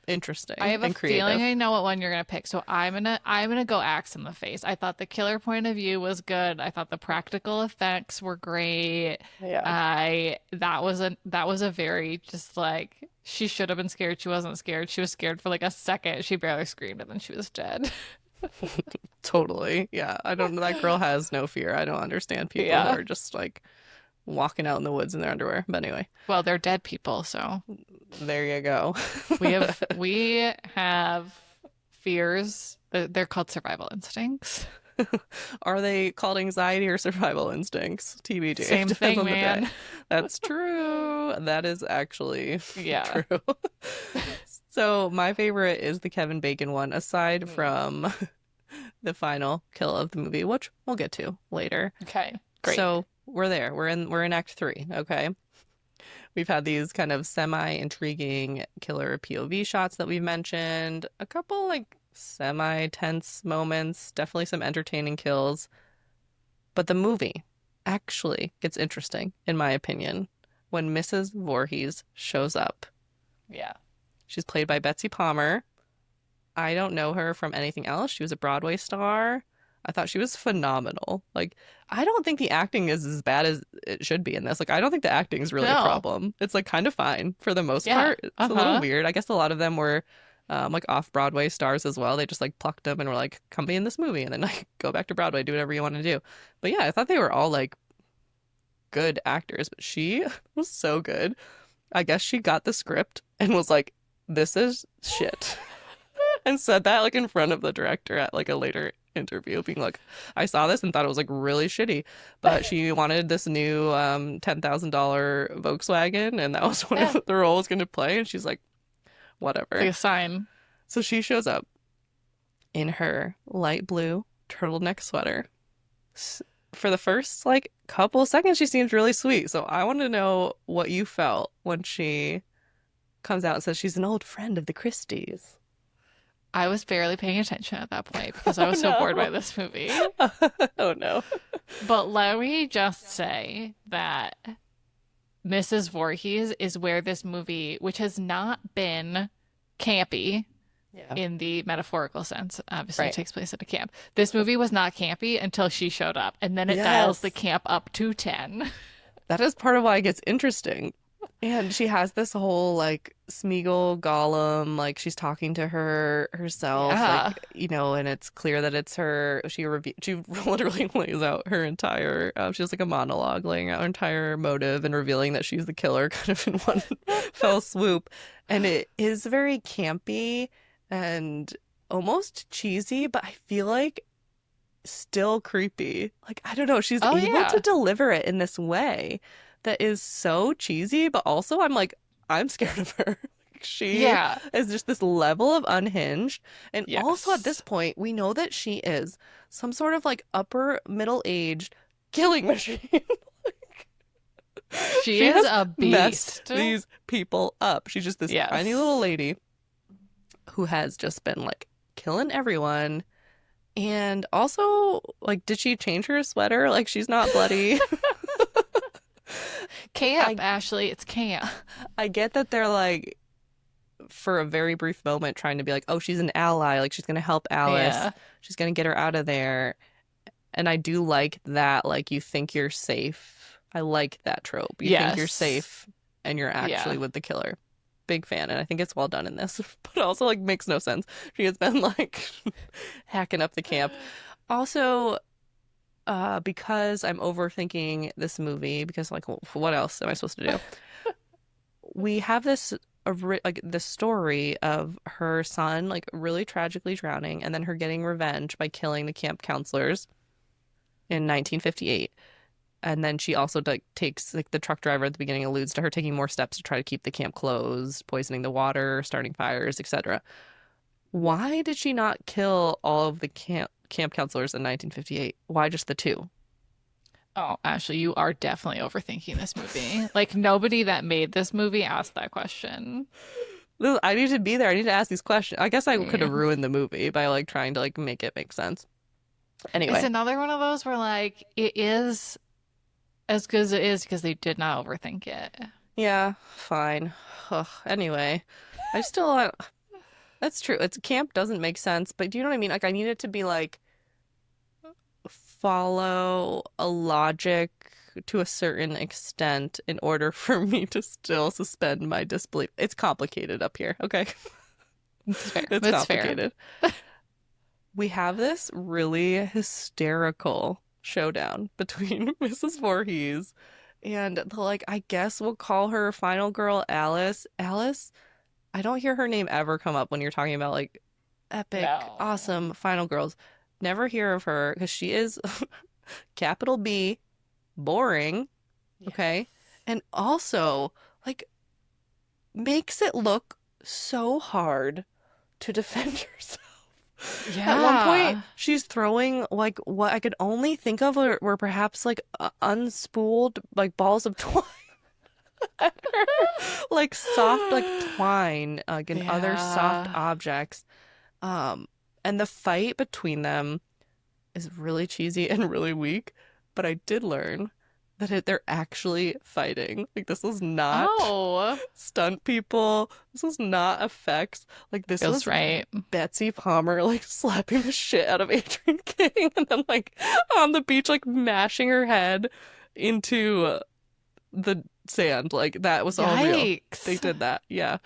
interesting. I have and a creative. feeling I know what one you're gonna pick, so I'm gonna go axe in the face. I thought the killer point of view was good. I thought the practical effects were great. Yeah. That was a very just like, she should have been scared. She wasn't scared. She was scared for like a second. She barely screamed and then she was dead. Totally. Yeah. I don't know. That girl has no fear. I don't understand people who Yeah. are just like walking out in the woods in their underwear. But anyway, Well, they're dead people, so there you go. we have fears. They're called survival instincts. Are they called anxiety or survival instincts? TBD. It Same depends thing, on the day. man. That's true. That is actually Yeah. true. So my favorite is the Kevin Bacon one, aside Mm. from the final kill of the movie, which we'll get to later. Okay, great. So we're there. We're in Act 3, okay? We've had these kind of semi-intriguing killer POV shots that we've mentioned, a couple like semi-tense moments, definitely some entertaining kills. But the movie actually gets interesting, in my opinion, when Mrs. Voorhees shows up. Yeah. She's played by Betsy Palmer. I don't know her from anything else. She was a Broadway star. I thought she was phenomenal. Like, I don't think the acting is as bad as it should be in this. Like, I don't think the acting is really a No. problem. It's like kind of fine for the most Yeah. part. It's a little Uh-huh. weird. I guess a lot of them were like off Broadway stars as well. They just like plucked them and were like, come be in this movie and then like go back to Broadway, do whatever you want to do. But yeah, I thought they were all like good actors, but she was so good. I guess she got the script and was like, this is shit. And said that like in front of the director at like a later interview, being like, I saw this and thought it was like really shitty, but she wanted this new $10,000 Volkswagen, and that was one Yeah. of the roles going to play. And she's like, It's like whatever. a sign. So she shows up in her light blue turtleneck sweater. For the first like couple seconds, she seems really sweet. So I want to know what you felt when she comes out and says she's an old friend of the Christies. I was barely paying attention at that point because I Oh was so bored by no. this movie. Oh no. But let me just say that Mrs. Voorhees is where this movie, which has not been campy Yeah. in the metaphorical sense, obviously it Right. takes place at a camp. This movie was not campy until she showed up, and then it dials the Yes. camp up to 10. That is part of why it gets interesting. And she has this whole like Smeagol Gollum, like she's talking to herself, Yeah. like and it's clear that it's her. She literally lays out her entire. She has like a monologue laying out her entire motive and revealing that she's the killer, kind of in one fell swoop. And it is very campy and almost cheesy, but I feel like still creepy. Like, I don't know, she's Oh, able to yeah. deliver it in this way that is so cheesy, but also I'm like, I'm scared of her. She Yeah. is just this level of unhinged. And also at this Yes. point, we know that she is some sort of like upper middle-aged killing machine. She She is has a messed beast. these people up. She's just this tiny little Yes. lady who has just been like killing everyone. And also, like, did she change her sweater? Like, she's not bloody. Camp, I Ashley. It's camp. I get that they're like, for a very brief moment, trying to be like, oh, she's an ally. Like, she's gonna help Alice. Yeah. She's gonna get her out of there. And I do like that. Like, you think you're safe. I like that trope. You think you're Yes. safe, and you're actually Yeah. with the killer. Big fan, and I think it's well done in this. But also, like, makes no sense. She has been like hacking up the camp. Also, because I'm overthinking this movie, because like, what else am I supposed to do? We have this like the story of her son like really tragically drowning, and then her getting revenge by killing the camp counselors in 1958. And then she also like takes like the truck driver at the beginning alludes to her taking more steps to try to keep the camp closed, poisoning the water, starting fires, etc. Why did she not kill all of the camp counselors in 1958? Why just the two? Oh, Ashley, you are definitely overthinking this movie. Like, nobody that made this movie asked that question. I need to be there. I need to ask these questions. I guess I could Yeah. have ruined the movie by like trying to like make it make sense. It's Anyway, another one of those where, like, it is as good as it is because they did not overthink it. yeah, fine. Ugh, anyway, I still that's true. It's camp doesn't make sense, but do you know what I mean? Like I need it to be like follow a logic to a certain extent in order for me to still suspend my disbelief. It's complicated up here, okay? It's fair. It's It's fair. complicated. we have this really hysterical showdown between Mrs. Voorhees and like I guess we'll call her final girl Alice. Alice, I don't hear her name ever come up when you're talking about like epic, No. awesome final girls. Never hear of her because she is capital B, boring, Yes. okay? And also like makes it look so hard to defend yourself. At one point, Yeah. she's throwing like what I could only think of were perhaps like unspooled like balls of twine at her, like soft like twine, like and other soft Yeah. objects. Um, and the fight between them is really cheesy and really weak. But I did learn that they're actually fighting. Like this was not Oh, stunt people. This was not effects. Like this feels was right. Betsy Palmer like slapping the shit out of Adrienne King and then like on the beach like mashing her head into the sand. Like that was all real. They Yikes. did that, yeah.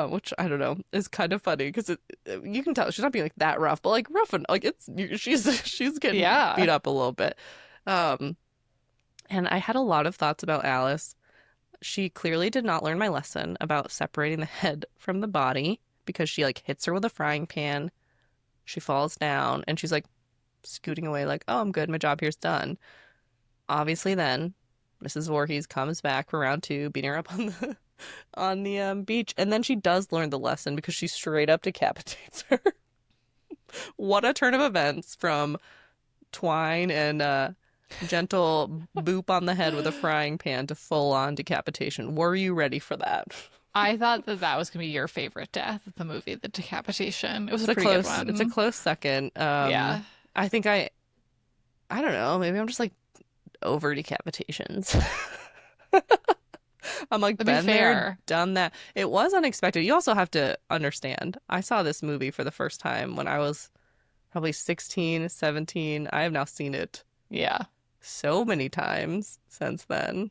Which I don't know is kind of funny because you can tell she's not being like that rough, but like rough and like she's getting beat Yeah. up a little bit. Um, and I had a lot of thoughts about Alice. She clearly did not learn my lesson about separating the head from the body because she like hits her with a frying pan. She falls down and she's like scooting away, like, oh, I'm good. My job here's done. Obviously, then Mrs. Voorhees comes back for round two, beating her up on the beach, and then she does learn the lesson because she straight up decapitates her. What a turn of events from twine and gentle boop on the head with a frying pan to full on decapitation. Were you ready for that? I thought that that was gonna be your favorite death of the movie, the decapitation. It was It's a a pretty good close it's a one. close second. Yeah. I think I don't know, maybe I'm just like over decapitations. I'm like To be been there, fair, done that. It was unexpected. You also have to understand. I saw this movie for the first time when I was probably 16, 17. I have now seen it yeah. so many times since then.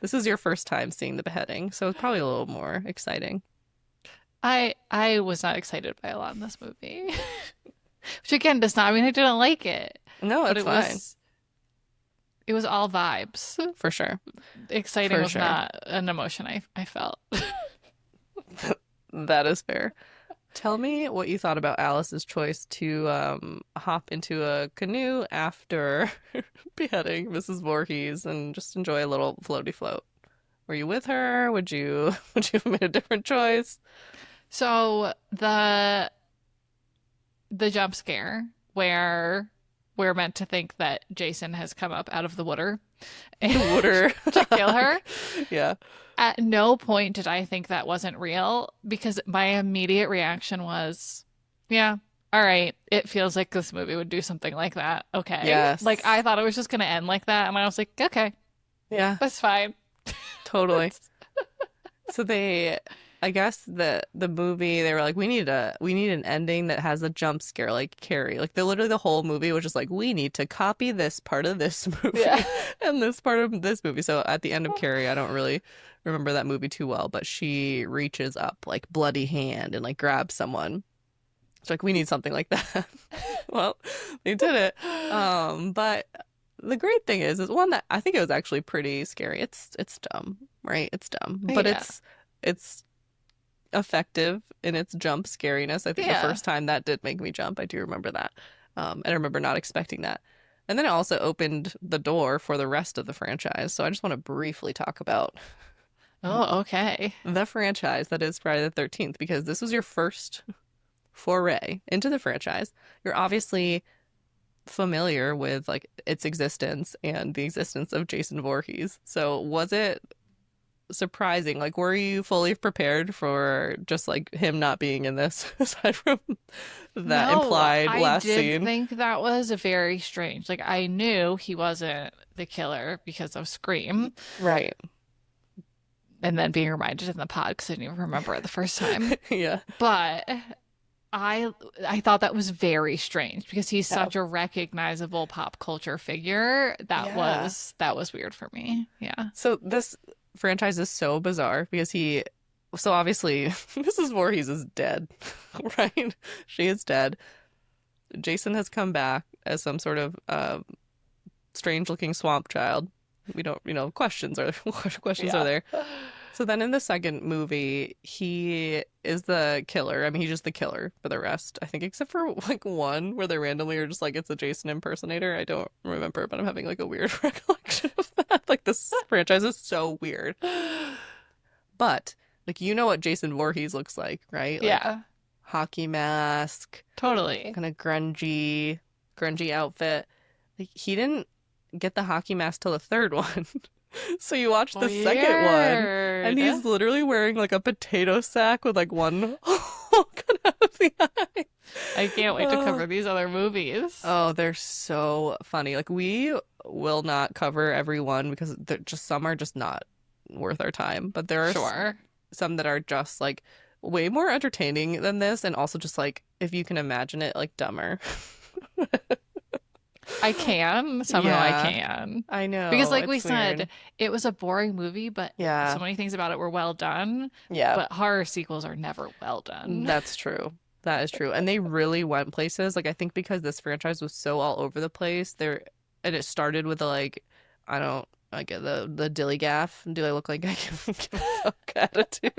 This is your first time seeing the beheading, so it's probably a little more exciting. I was not excited by a lot in this movie. Which again does not mean I didn't like it, No, but it's fine. it was all vibes. For sure. Exciting For was sure. not an emotion I felt. That is fair. Tell me what you thought about Alice's choice to hop into a canoe after beheading Mrs. Voorhees and just enjoy a little floaty float. Were you with her? Would you have made a different choice? So the jump scare where we're meant to think that Jason has come up out of the water The water. to kill her. Yeah. At no point did I think that wasn't real because my immediate reaction was, yeah, all right, it feels like this movie would do something like that. Okay. Like Yes. I thought it was just going to end like that. And I was like, okay, Yeah, that's fine. totally. So I guess the movie, they were like, we need an ending that has a jump scare like Carrie. Like literally the whole movie was just like, we need to copy this part of this Yeah. movie and this part of this movie. So at the end of Carrie, I don't really remember that movie too well, but she reaches up like bloody hand and like grabs someone. It's like we need something like that. Well, they did it. But the great thing is one that I think it was actually pretty scary. It's dumb, right? It's dumb, but Yeah. it's effective in its jump scariness. I think the Yeah. first time that did make me jump. I do remember that. And I remember not expecting that. And then it also opened the door for the rest of the franchise. So I just want to briefly talk about Oh, okay. the franchise that is Friday the 13th because this was your first foray into the franchise. You're obviously familiar with like its existence and the existence of Jason Voorhees. So was it surprising? Like, were you fully prepared for just like him not being in this, aside from that No, implied I last did scene? think that was very strange. Like I knew he wasn't the killer because of Scream, Right. and then being reminded in the pod because I didn't even remember it the first time. Yeah. But I thought that was very strange because he's Yeah. such a recognizable pop culture figure. Yeah. That was weird for me. Yeah. So this franchise is so bizarre because so obviously Mrs. Voorhees is dead, right? She is dead. Jason has come back as some sort of strange looking swamp child. We don't, questions are questions are Yeah. there. So then in the second movie, he is the killer. I mean, he's just the killer for the rest, I think, except for like one where they randomly are just like, it's a Jason impersonator. I don't remember, but I'm having like a weird recollection of that. Like this franchise is so weird. But like, what Jason Voorhees looks like, right? Like Yeah, hockey mask, totally. kind of grungy outfit. Like, he didn't get the hockey mask till the third one. So you watch the second one, and Weird. he's literally wearing like a potato sack with like one hole cut out of the eye. I can't wait to Oh, cover these other movies. oh, they're so funny. Like we will not cover every one because some are just not worth our time. But there are Sure. some that are just like way more entertaining than this, and also just like if you can imagine it, like dumber. I can. Somehow I Yeah, can. I Because, know. like we It's weird. said, it was a boring movie, but Yeah. so many things about it were well done. Yeah. But horror sequels are never well done. That's true. That is true. And they really went places. Like I think because this franchise was so all over the place, and it started with the like, I don't like the dilly gaff. Do I look like I give a fuck attitude?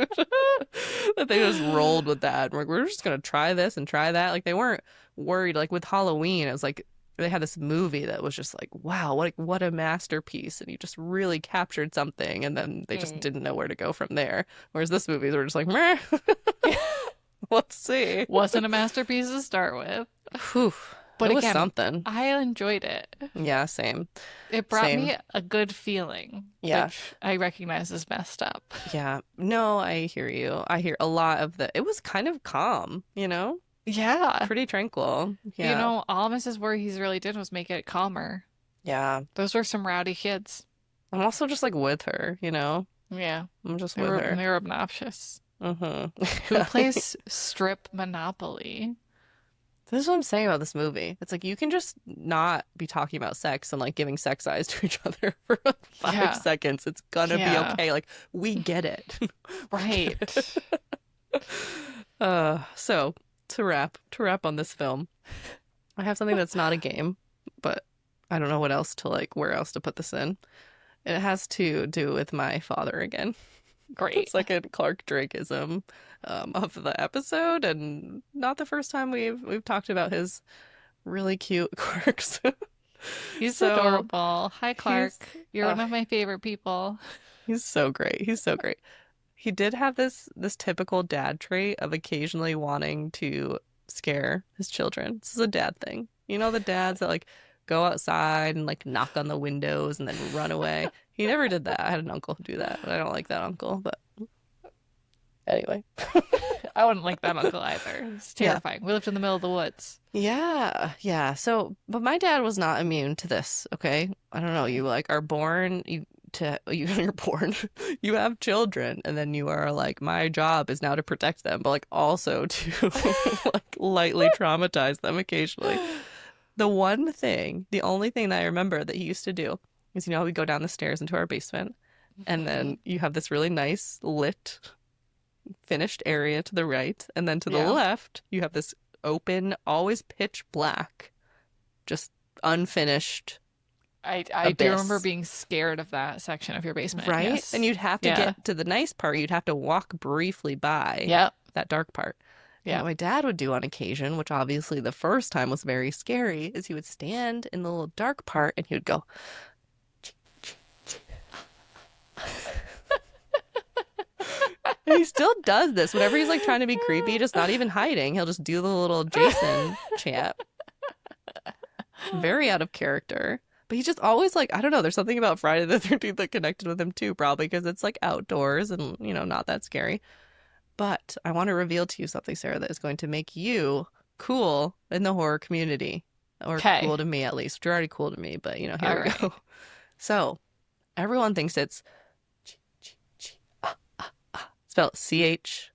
That they just rolled with that. We're just gonna try this and try that. Like they weren't worried. Like with Halloween, it was like they had this movie that was just like, wow, what a masterpiece, and you just really captured something, and then they just Mm. didn't know where to go from there. Whereas this movie, they were just like, meh. Let's see. Wasn't a masterpiece to start with. Whew. But It was again, something. I enjoyed it. Yeah, same. It brought Same. me a good feeling, Yeah. which I recognize as messed up. Yeah. No, I hear you. I hear a lot of it was kind of calm, Yeah. Pretty tranquil. Yeah. All Mrs. Voorhees really did was make it calmer. Yeah. Those were some rowdy kids. I'm also just like with her. Yeah. I'm just They with were her. they were obnoxious. Mm-hmm. Who plays Strip Monopoly? This is what I'm saying about this movie. It's like you can just not be talking about sex and like giving sex eyes to each other for like 5 Yeah. seconds. It's gonna be Yeah. okay. Like we get it. Right. So to wrap on this film, I have something that's not a game, but I don't know what else to like where else to put this in. And it has to do with my father again. Great. It's like a Clark Drakeism of the episode, and not the first time we've talked about his really cute quirks. He's So, adorable. Hi, Clark. You're one uh, of my favorite people. he's so great. He's so great. He did have this typical dad trait of occasionally wanting to scare his children. This is a dad thing. The dads that like go outside and like knock on the windows and then run away. He never did that. I had an uncle who do that, but I don't like that uncle. But anyway. I wouldn't like that uncle either. It's Yeah. terrifying. We lived in the middle of the woods. Yeah, yeah. So, but my dad was not immune to this, okay? I don't know. You like are born you're born. You have children and then you are like my job is now to protect them, but like also to like lightly traumatize them occasionally. The only thing that I remember that he used to do is we go down the stairs into our basement and then you have this really nice lit finished area to the right, and then to the Yeah. left you have this open, always pitch black, just unfinished I do abyss. remember being scared of that section of your basement. Right? Yes. And you'd have to Yeah. get to the nice part. You'd have to walk briefly by Yep. that dark part. And Yeah. what my dad would do on occasion, which obviously the first time was very scary, is he would stand in the little dark part and he would go. And he still does this whenever he's like trying to be creepy, just not even hiding. He'll just do the little Jason chant. Very out of character. But he's just always like, I don't know, there's something about Friday the 13th that connected with him too, probably because it's like outdoors and, not that scary. But I want to reveal to you something, Sarah, that is going to make you cool in the horror community. Or Okay. cool to me, at least. You're already cool to me, but, here All we right. go. So, everyone thinks it's spelled CH,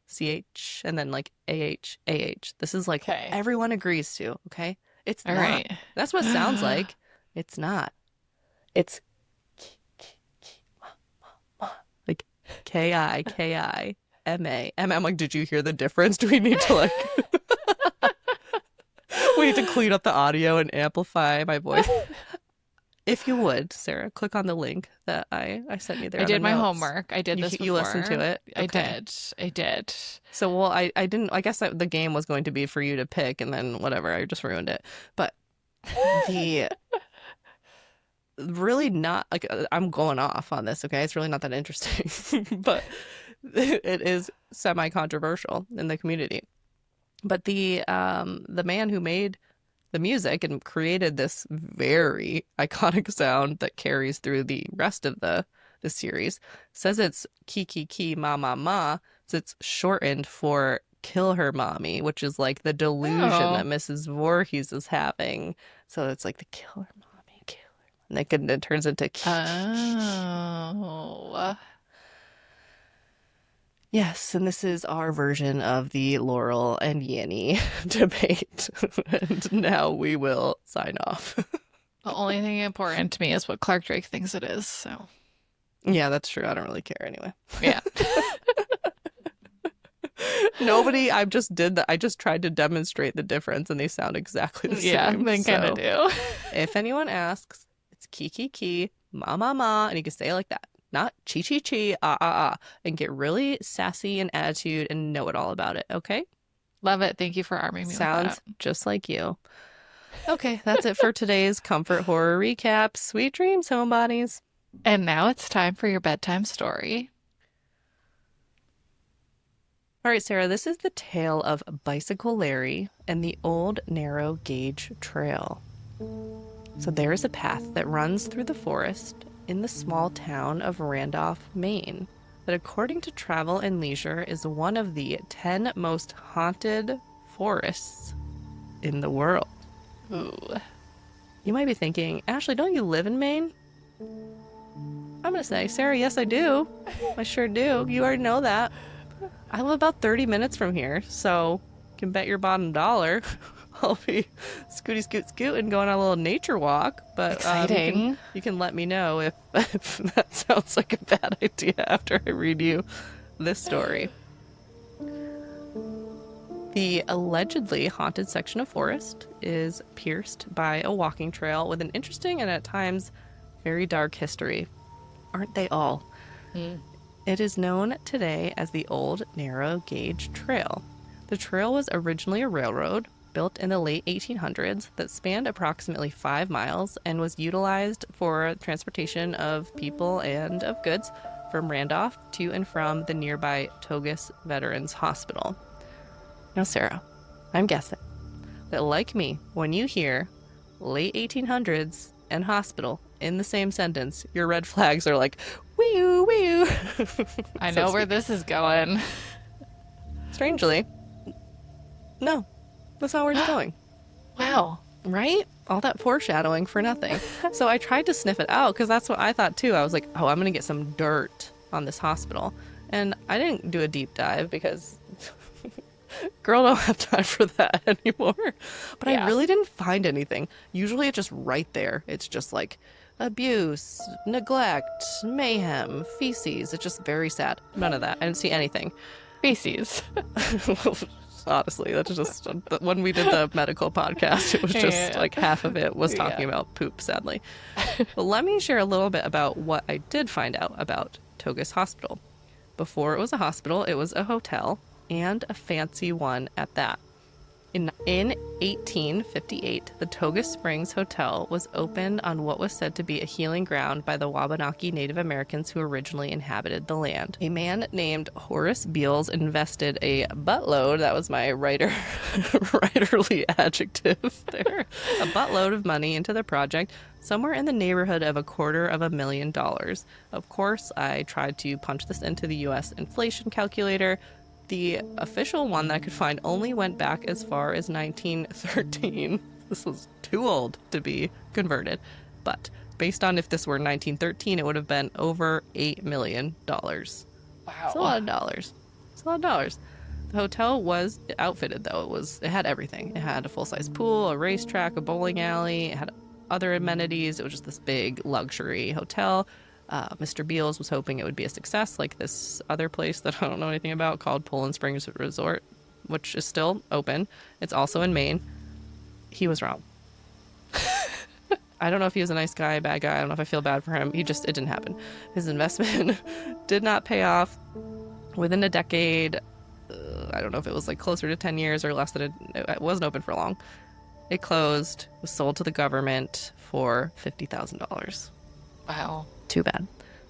and then like AH. This is like Okay. everyone agrees to, okay? It's All not. right. That's what it sounds like. It's not. It's like KIKIMA. I'm like, did you hear the difference? Do we need to like We need to clean up the audio and amplify my voice. If you would, Sarah, click on the link that I sent you there. I on did the my notes. homework. I did this before. You listened to it? Okay. I did. So, well, I didn't, I guess the game was going to be for you to pick and then whatever, I just ruined it. But the really not, like, I'm going off on this, okay? It's really not that interesting, but it is semi-controversial in the community. But the man who made the music and created this very iconic sound that carries through the rest of the series says it's Kiki Ki Ma Ma Ma. So it's shortened for kill her mommy, which is like the delusion that Mrs. Voorhees is having. So it's like the kill her mommy, kill her. And it turns into Oh. Yes, and this is our version of the Laurel and Yanny debate. And now we will sign off. The only thing important to me is what Clark Drake thinks it is, so. Yeah, that's true. I don't really care anyway. Yeah. Nobody, I just tried to demonstrate the difference and they sound exactly the same. Yeah, they kind of do. If anyone asks, it's Kiki Ki, Ma Ma Ma, and you can say it like that. Not chi chi chi, ah ah ah, and get really sassy and attitude and know it all about it, okay? Love it. Thank you for arming me Sounds with that. just like you. Okay, that's it for today's Comfort Horror Recap. Sweet dreams, homebodies. And now it's time for your bedtime story. All right, Sarah, this is the tale of Bicycle Larry and the old narrow gauge trail. So there is a path that runs through the forest in the small town of Randolph, Maine, that according to Travel and Leisure is one of the 10 most haunted forests in the world. Ooh. You might be thinking, Ashley, don't you live in Maine? I'm going to say, Sarah, yes, I do. I sure do. You already know that. I live about 30 minutes from here, so you can bet your bottom dollar I'll be scooty scoot scoot and going on a little nature walk. But exciting. You can let me know if that sounds like a bad idea after I read you this story. The allegedly haunted section of forest is pierced by a walking trail with an interesting and at times very dark history. Aren't they all? Mm. It is known today as the Old Narrow Gauge Trail. The trail was originally a railroad built in the late 1800s that spanned approximately 5 miles and was utilized for transportation of people and of goods from Randolph to and from the nearby Togus Veterans Hospital. Now, Sarah, I'm guessing that, like me, when you hear late 1800s and hospital in the same sentence, your red flags are like, wee-oo, wee-oo. I know where this is going. Strangely, no, that's not where it's going. Wow. Right? All that foreshadowing for nothing. So I tried to sniff it out because that's what I thought too. I was like, oh, I'm going to get some dirt on this hospital. And I didn't do a deep dive because girl don't have time for that anymore. But yeah. I really didn't find anything. Usually it's just right there. It's just like abuse, neglect, mayhem, feces. It's just very sad. None of that. I didn't see anything. Feces. Honestly, that's just when we did the medical podcast, it was just like half of it was talking about poop, sadly. But let me share a little bit about what I did find out about Togus Hospital. Before it was a hospital, it was a hotel, and a fancy one at that. In 1858, the Togus Springs Hotel was opened on what was said to be a healing ground by the Wabanaki Native Americans who originally inhabited the land. A man named Horace Beals invested a buttload, that was my writerly adjective there, a buttload of money into the project, somewhere in the neighborhood of $250,000. Of course, I tried to punch this into the U.S. inflation calculator. The official one that I could find only went back as far as 1913. This was too old to be converted. But based on if this were 1913, it would have been over $8 million. Wow. It's a lot of dollars. It's a lot of dollars. The hotel was outfitted, though. It had everything. It had a full-size pool, a racetrack, a bowling alley. It had other amenities. It was just this big luxury hotel. Mr. Beals was hoping it would be a success, like this other place that I don't know anything about called Poland Springs Resort, which is still open. It's also in Maine. he was wrong. I don't know if he was a nice guy, bad guy. I don't know if I feel bad for him. It didn't happen. His investment did not pay off. Within a decade, I don't know if it was like closer to 10 years or less than it wasn't open for long. It closed, was sold to the government for $50,000. Wow. Too bad.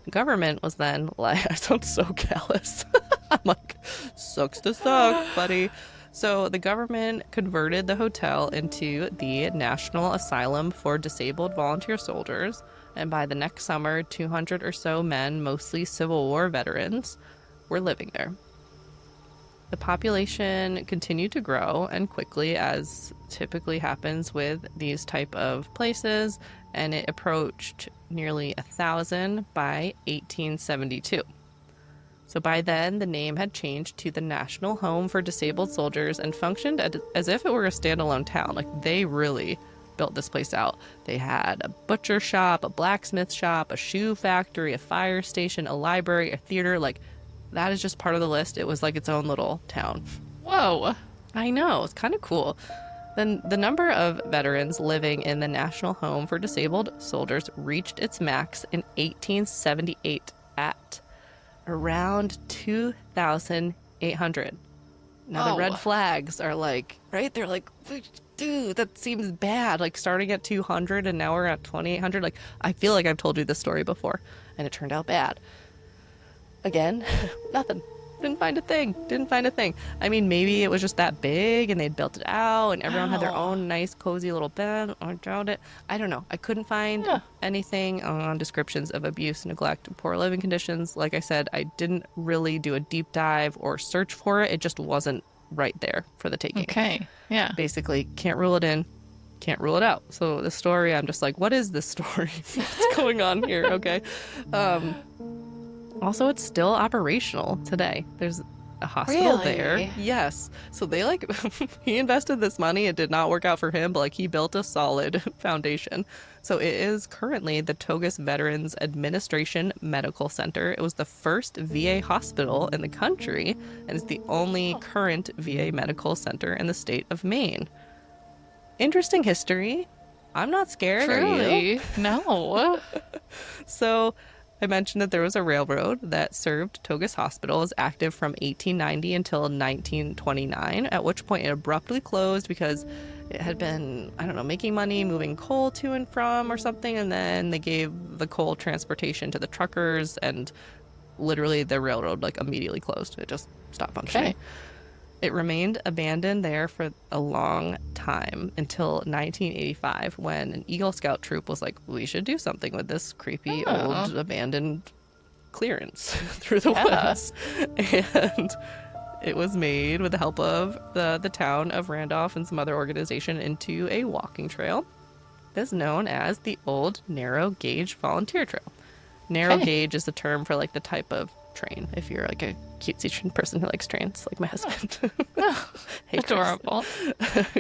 The government was then like, I sound so callous. I'm like, sucks to suck, buddy. So the government converted the hotel into the National Asylum for Disabled Volunteer Soldiers. And by the next summer, 200 or so men, mostly Civil War veterans, were living there. The population continued to grow, and quickly, as typically happens with these type of places, and it approached nearly 1,000 by 1872. So by then, the name had changed to the National Home for Disabled Soldiers and functioned as if it were a standalone town. Like, they really built this place out. They had a butcher shop, a blacksmith shop, a shoe factory, a fire station, a library, a theater. Like, that is just part of the list. It was like its own little town. Whoa. I know. It's kind of cool. Then the number of veterans living in the National Home for Disabled Soldiers reached its max in 1878 at around 2,800. Now the red flags are like, right? They're like, dude, that seems bad. Like starting at 200 and now we're at 2,800. Like, I feel like I've told you this story before and it turned out bad. Again, nothing. Didn't find a thing. I mean, maybe it was just that big and they'd built it out and everyone had their own nice, cozy little bed around it. I don't know. I couldn't find anything on descriptions of abuse, neglect, and poor living conditions. Like I said, I didn't really do a deep dive or search for it. It just wasn't right there for the taking. Okay. Yeah. Basically, can't rule it in, can't rule it out. So the story, I'm just like, what is this story? What's going on here? Okay. Also, it's still operational today. There's a hospital there. Yes. So they he invested this money. It did not work out for him, but he built a solid foundation. So it is currently the Togus Veterans Administration Medical Center. It was the first VA hospital in the country, and it's the only current VA medical center in the state of Maine. Interesting history. I'm not scared. Truly. Are you? No. So I mentioned that there was a railroad that served Togus Hospital. It was active from 1890 until 1929, at which point it abruptly closed because it had been, I don't know, making money, moving coal to and from or something, and then they gave the coal transportation to the truckers, and literally the railroad immediately closed. It just stopped functioning. Okay. It remained abandoned there for a long time until 1985 when an Eagle Scout troop was like, we should do something with this creepy old abandoned clearance through the woods. And it was made with the help of the town of Randolph and some other organization into a walking trail that's known as the Old Narrow Gauge Volunteer Trail. Narrow gauge is the term for the type of train, if you're a cutesy person who likes trains, like my husband. Hey, adorable.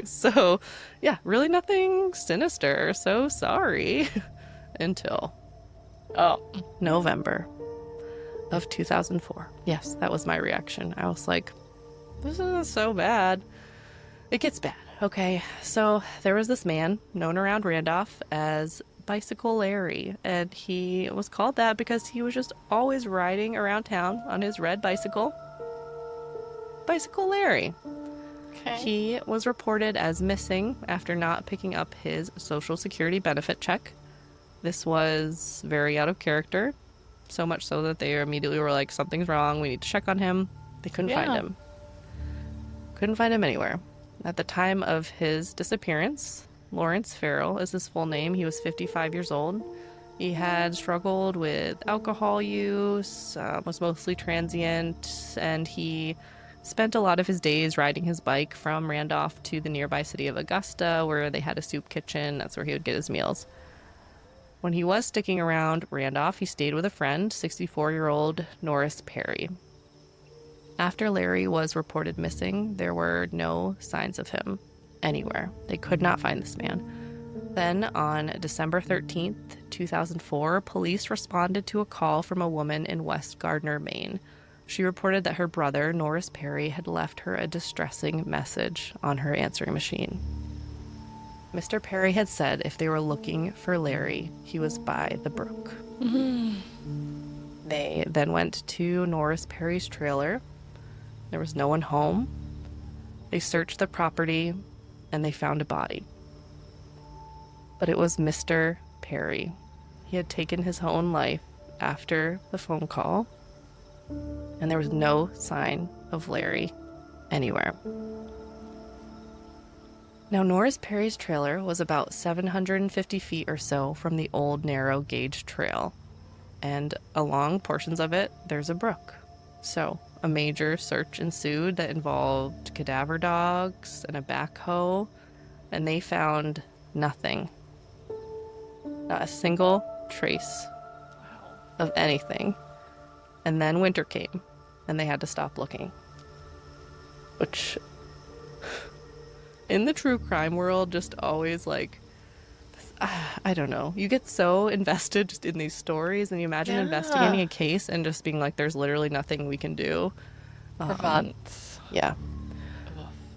So yeah, really nothing sinister, so sorry. Until November of 2004. Yes, that was my reaction. I was like, this isn't so bad. It gets bad. Okay, so there was this man known around Randolph as Bicycle Larry, and he was called that because he was just always riding around town on his red bicycle. Bicycle Larry. Okay. He was reported as missing after not picking up his Social Security benefit check. This was very out of character, so much so that they immediately were like, something's wrong, we need to check on him. They couldn't find him. Couldn't find him anywhere. At the time of his disappearance, Lawrence Farrell is his full name. He was 55 years old. He had struggled with alcohol use, was mostly transient, and he spent a lot of his days riding his bike from Randolph to the nearby city of Augusta, where they had a soup kitchen. That's where he would get his meals. When he was sticking around Randolph, he stayed with a friend, 64-year-old Norris Perry. After Larry was reported missing, there were no signs of him anywhere. They could not find this man. Then, on December 13th, 2004, police responded to a call from a woman in West Gardner, Maine. She reported that her brother, Norris Perry, had left her a distressing message on her answering machine. Mr. Perry had said if they were looking for Larry, he was by the brook. They then went to Norris Perry's trailer. There was no one home. They searched the property and they found a body. But it was Mr. Perry. He had taken his own life after the phone call, and there was no sign of Larry anywhere. Now, Norris Perry's trailer was about 750 feet or so from the old narrow gauge trail, and along portions of it, there's a brook. So, a major search ensued that involved cadaver dogs and a backhoe, and they found nothing. Not a single trace of anything. And then winter came, and they had to stop looking. Which, in the true crime world, just always like, I don't know. You get so invested just in these stories, and you imagine investigating a case and just being like, there's literally nothing we can do. For months. Yeah.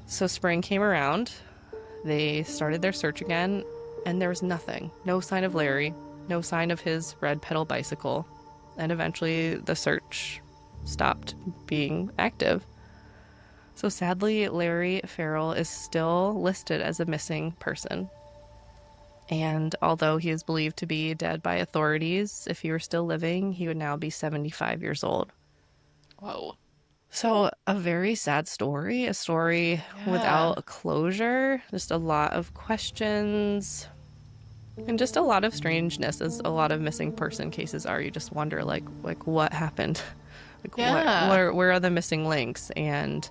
So spring came around. They started their search again, and there was nothing. No sign of Larry, no sign of his red pedal bicycle. And eventually the search stopped being active. So sadly, Larry Farrell is still listed as a missing person. And although he is believed to be dead by authorities, if he were still living, he would now be 75 years old. Whoa. So a very sad story, a story without a closure, just a lot of questions, and just a lot of strangeness, as a lot of missing person cases are. You just wonder, like what happened? Where are the missing links? And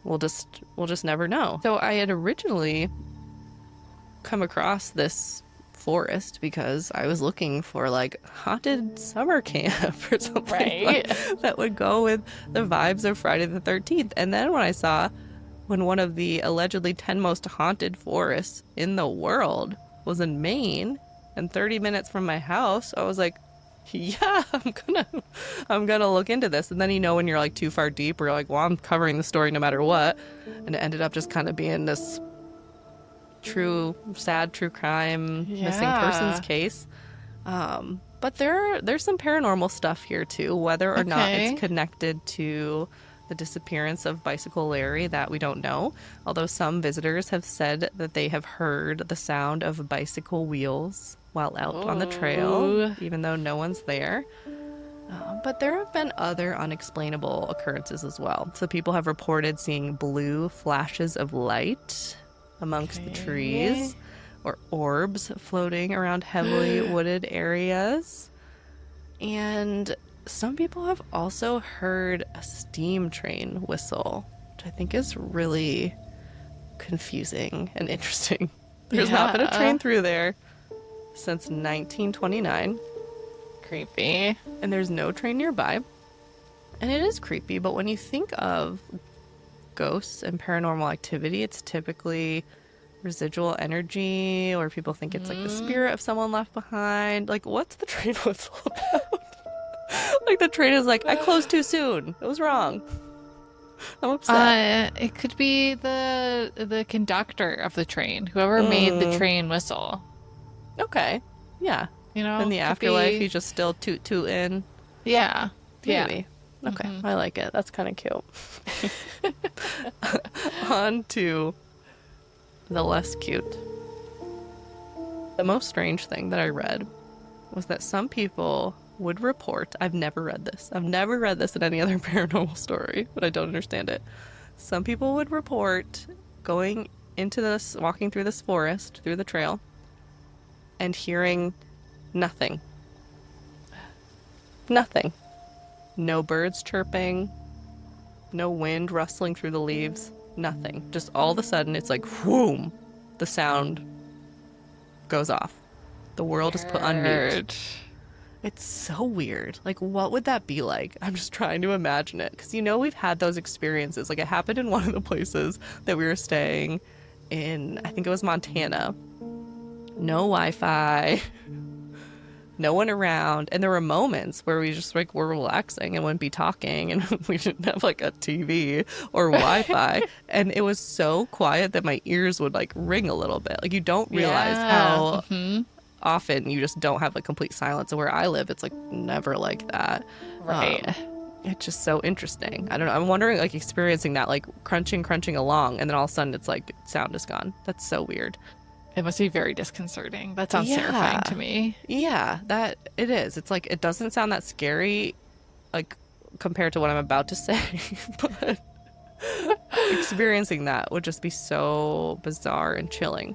we'll just never know. So I had originally come across this forest because I was looking for like haunted summer camp or something that would go with the vibes of Friday the 13th. And then when one of the allegedly 10 most haunted forests in the world was in Maine and 30 minutes from my house, I was like, yeah, I'm gonna look into this. And then when you're like too far deep, you're like, well, I'm covering the story no matter what. And it ended up just kind of being this sad true crime missing persons case. But there's some paranormal stuff here too, whether or not it's connected to the disappearance of Bicycle Larry, that we don't know. Although some visitors have said that they have heard the sound of bicycle wheels while out on the trail, even though no one's there. But there have been other unexplainable occurrences as well. So people have reported seeing blue flashes of light amongst the trees, or orbs floating around heavily wooded areas. And some people have also heard a steam train whistle, which I think is really confusing and interesting. There's not been a train through there since 1929. Creepy. And there's no train nearby. And it is creepy, but when you think of ghosts and paranormal activity, it's typically residual energy, or people think it's like the spirit of someone left behind. Like, what's the train whistle about? Like, the train is like, I closed too soon. It was wrong. I'm upset. It could be the conductor of the train, whoever made the train whistle. Okay. Yeah. In the afterlife, he's just still tootin'. Yeah. Maybe. Yeah. Okay. I like it. That's kind of cute. On to the less cute. The most strange thing that I read was that some people would report, I've never read this in any other paranormal story, but I don't understand it. Some people would report going into this, walking through this forest, through the trail, and hearing nothing. Nothing. No birds chirping, no wind rustling through the leaves, nothing. Just all of a sudden, it's like, whoom, the sound goes off. The world is put on mute. It's so weird. Like, what would that be like? I'm just trying to imagine it. Because, we've had those experiences. Like, it happened in one of the places that we were staying in, I think it was Montana. No Wi-Fi. no one around. And there were moments where we just like were relaxing and wouldn't be talking, and we didn't have like a TV or Wi-Fi. And it was so quiet that my ears would like ring a little bit. Like you don't realize how often you just don't have like complete silence. And where I live, it's like never like that. Right. It's just so interesting. I don't know. I'm wondering, like, experiencing that, like, crunching along, and then all of a sudden it's like sound is gone. That's so weird. It must be very disconcerting. That sounds terrifying to me. Yeah, that it is. It's like it doesn't sound that scary, like, compared to what I'm about to say, but experiencing that would just be so bizarre and chilling.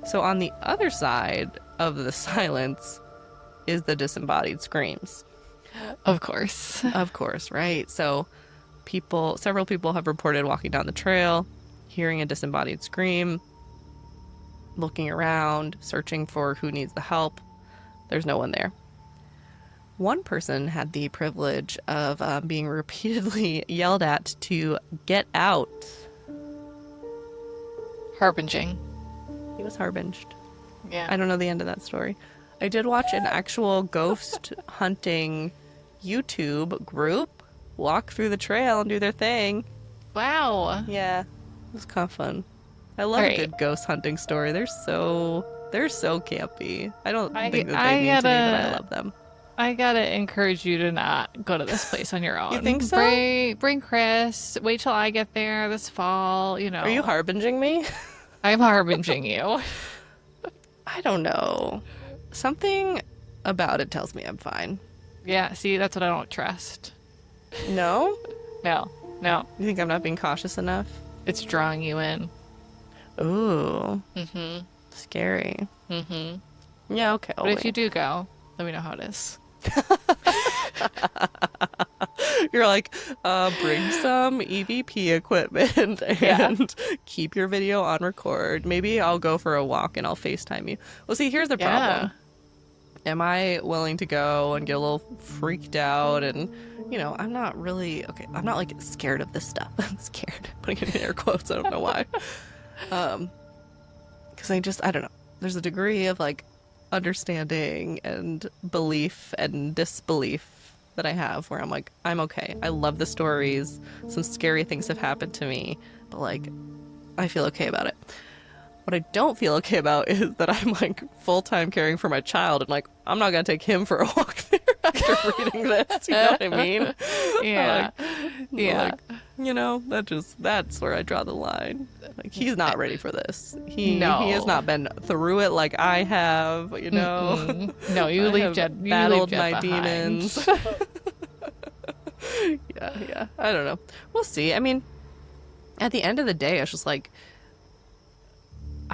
So on the other side of the silence is the disembodied screams. Of course. Of course, right? So several people have reported walking down the trail, hearing a disembodied scream, looking around, searching for who needs the help. There's no one there. One person had the privilege of being repeatedly yelled at to get out. Harbinging. He was harbinged. Yeah. I don't know the end of that story. I did watch an actual ghost hunting YouTube group walk through the trail and do their thing. Wow. Yeah, it was kind of fun. I love a good ghost hunting story. They're so campy. I don't think that they mean to me, but I love them. I gotta encourage you to not go to this place on your own. You think so? Bring Chris. Wait till I get there this fall. You know. Are you harbinging me? I'm harbinging you. I don't know. Something about it tells me I'm fine. Yeah, see, that's what I don't trust. No? No. You think I'm not being cautious enough? It's drawing you in. Ooh. Mm-hmm. Scary. Mm-hmm. Yeah, okay. But if you do go, let me know how it is. You're like, bring some EVP equipment and keep your video on record. Maybe I'll go for a walk and I'll FaceTime you. Well, see, here's the problem. Am I willing to go and get a little freaked out? And, you know, I'm not like scared of this stuff. I'm scared. Putting it in air quotes. I don't know why. Because I don't know. There's a degree of like understanding and belief and disbelief that I have where I'm like, I'm okay. I love the stories. Some scary things have happened to me, but like, I feel okay about it. What I don't feel okay about is that I'm like full-time caring for my child and like, I'm not going to take him for a walk there after reading this. You know what I mean? Yeah. Like, you know, that's where I draw the line. Like, he's not ready for this. He has not been through it like I have, you know. Mm-mm. No, you leave Jed. Battled Jed my behind. demons. Yeah. I don't know. We'll see. I mean, at the end of the day, it's just like,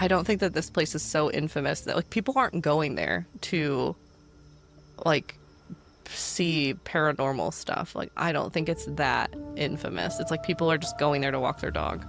I don't think that this place is so infamous that like people aren't going there to like see paranormal stuff. Like, I don't think it's that infamous. It's like people are just going there to walk their dog.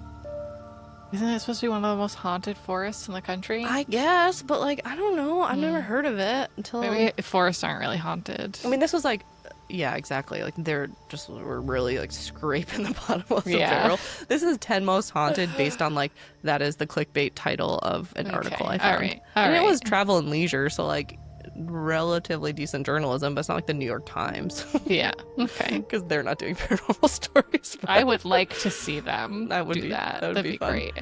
Isn't it supposed to be one of the most haunted forests in the country? I guess, but like, I don't know. I've never heard of it until... Maybe forests aren't really haunted. I mean, this was like... Yeah, exactly. Like, we're really like scraping the bottom of the barrel. This is 10 most haunted based on like, that is the clickbait title of an article I found. All right. It was Travel and Leisure, so like relatively decent journalism, but it's not like the New York Times. Yeah. Okay. Because they're not doing paranormal stories. I would like to see them That would do be that. That'd be fun. Great.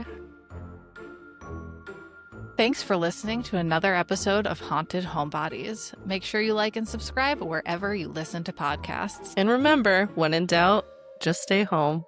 Thanks for listening to another episode of Haunted Homebodies. Make sure you like and subscribe wherever you listen to podcasts. And remember, when in doubt, just stay home.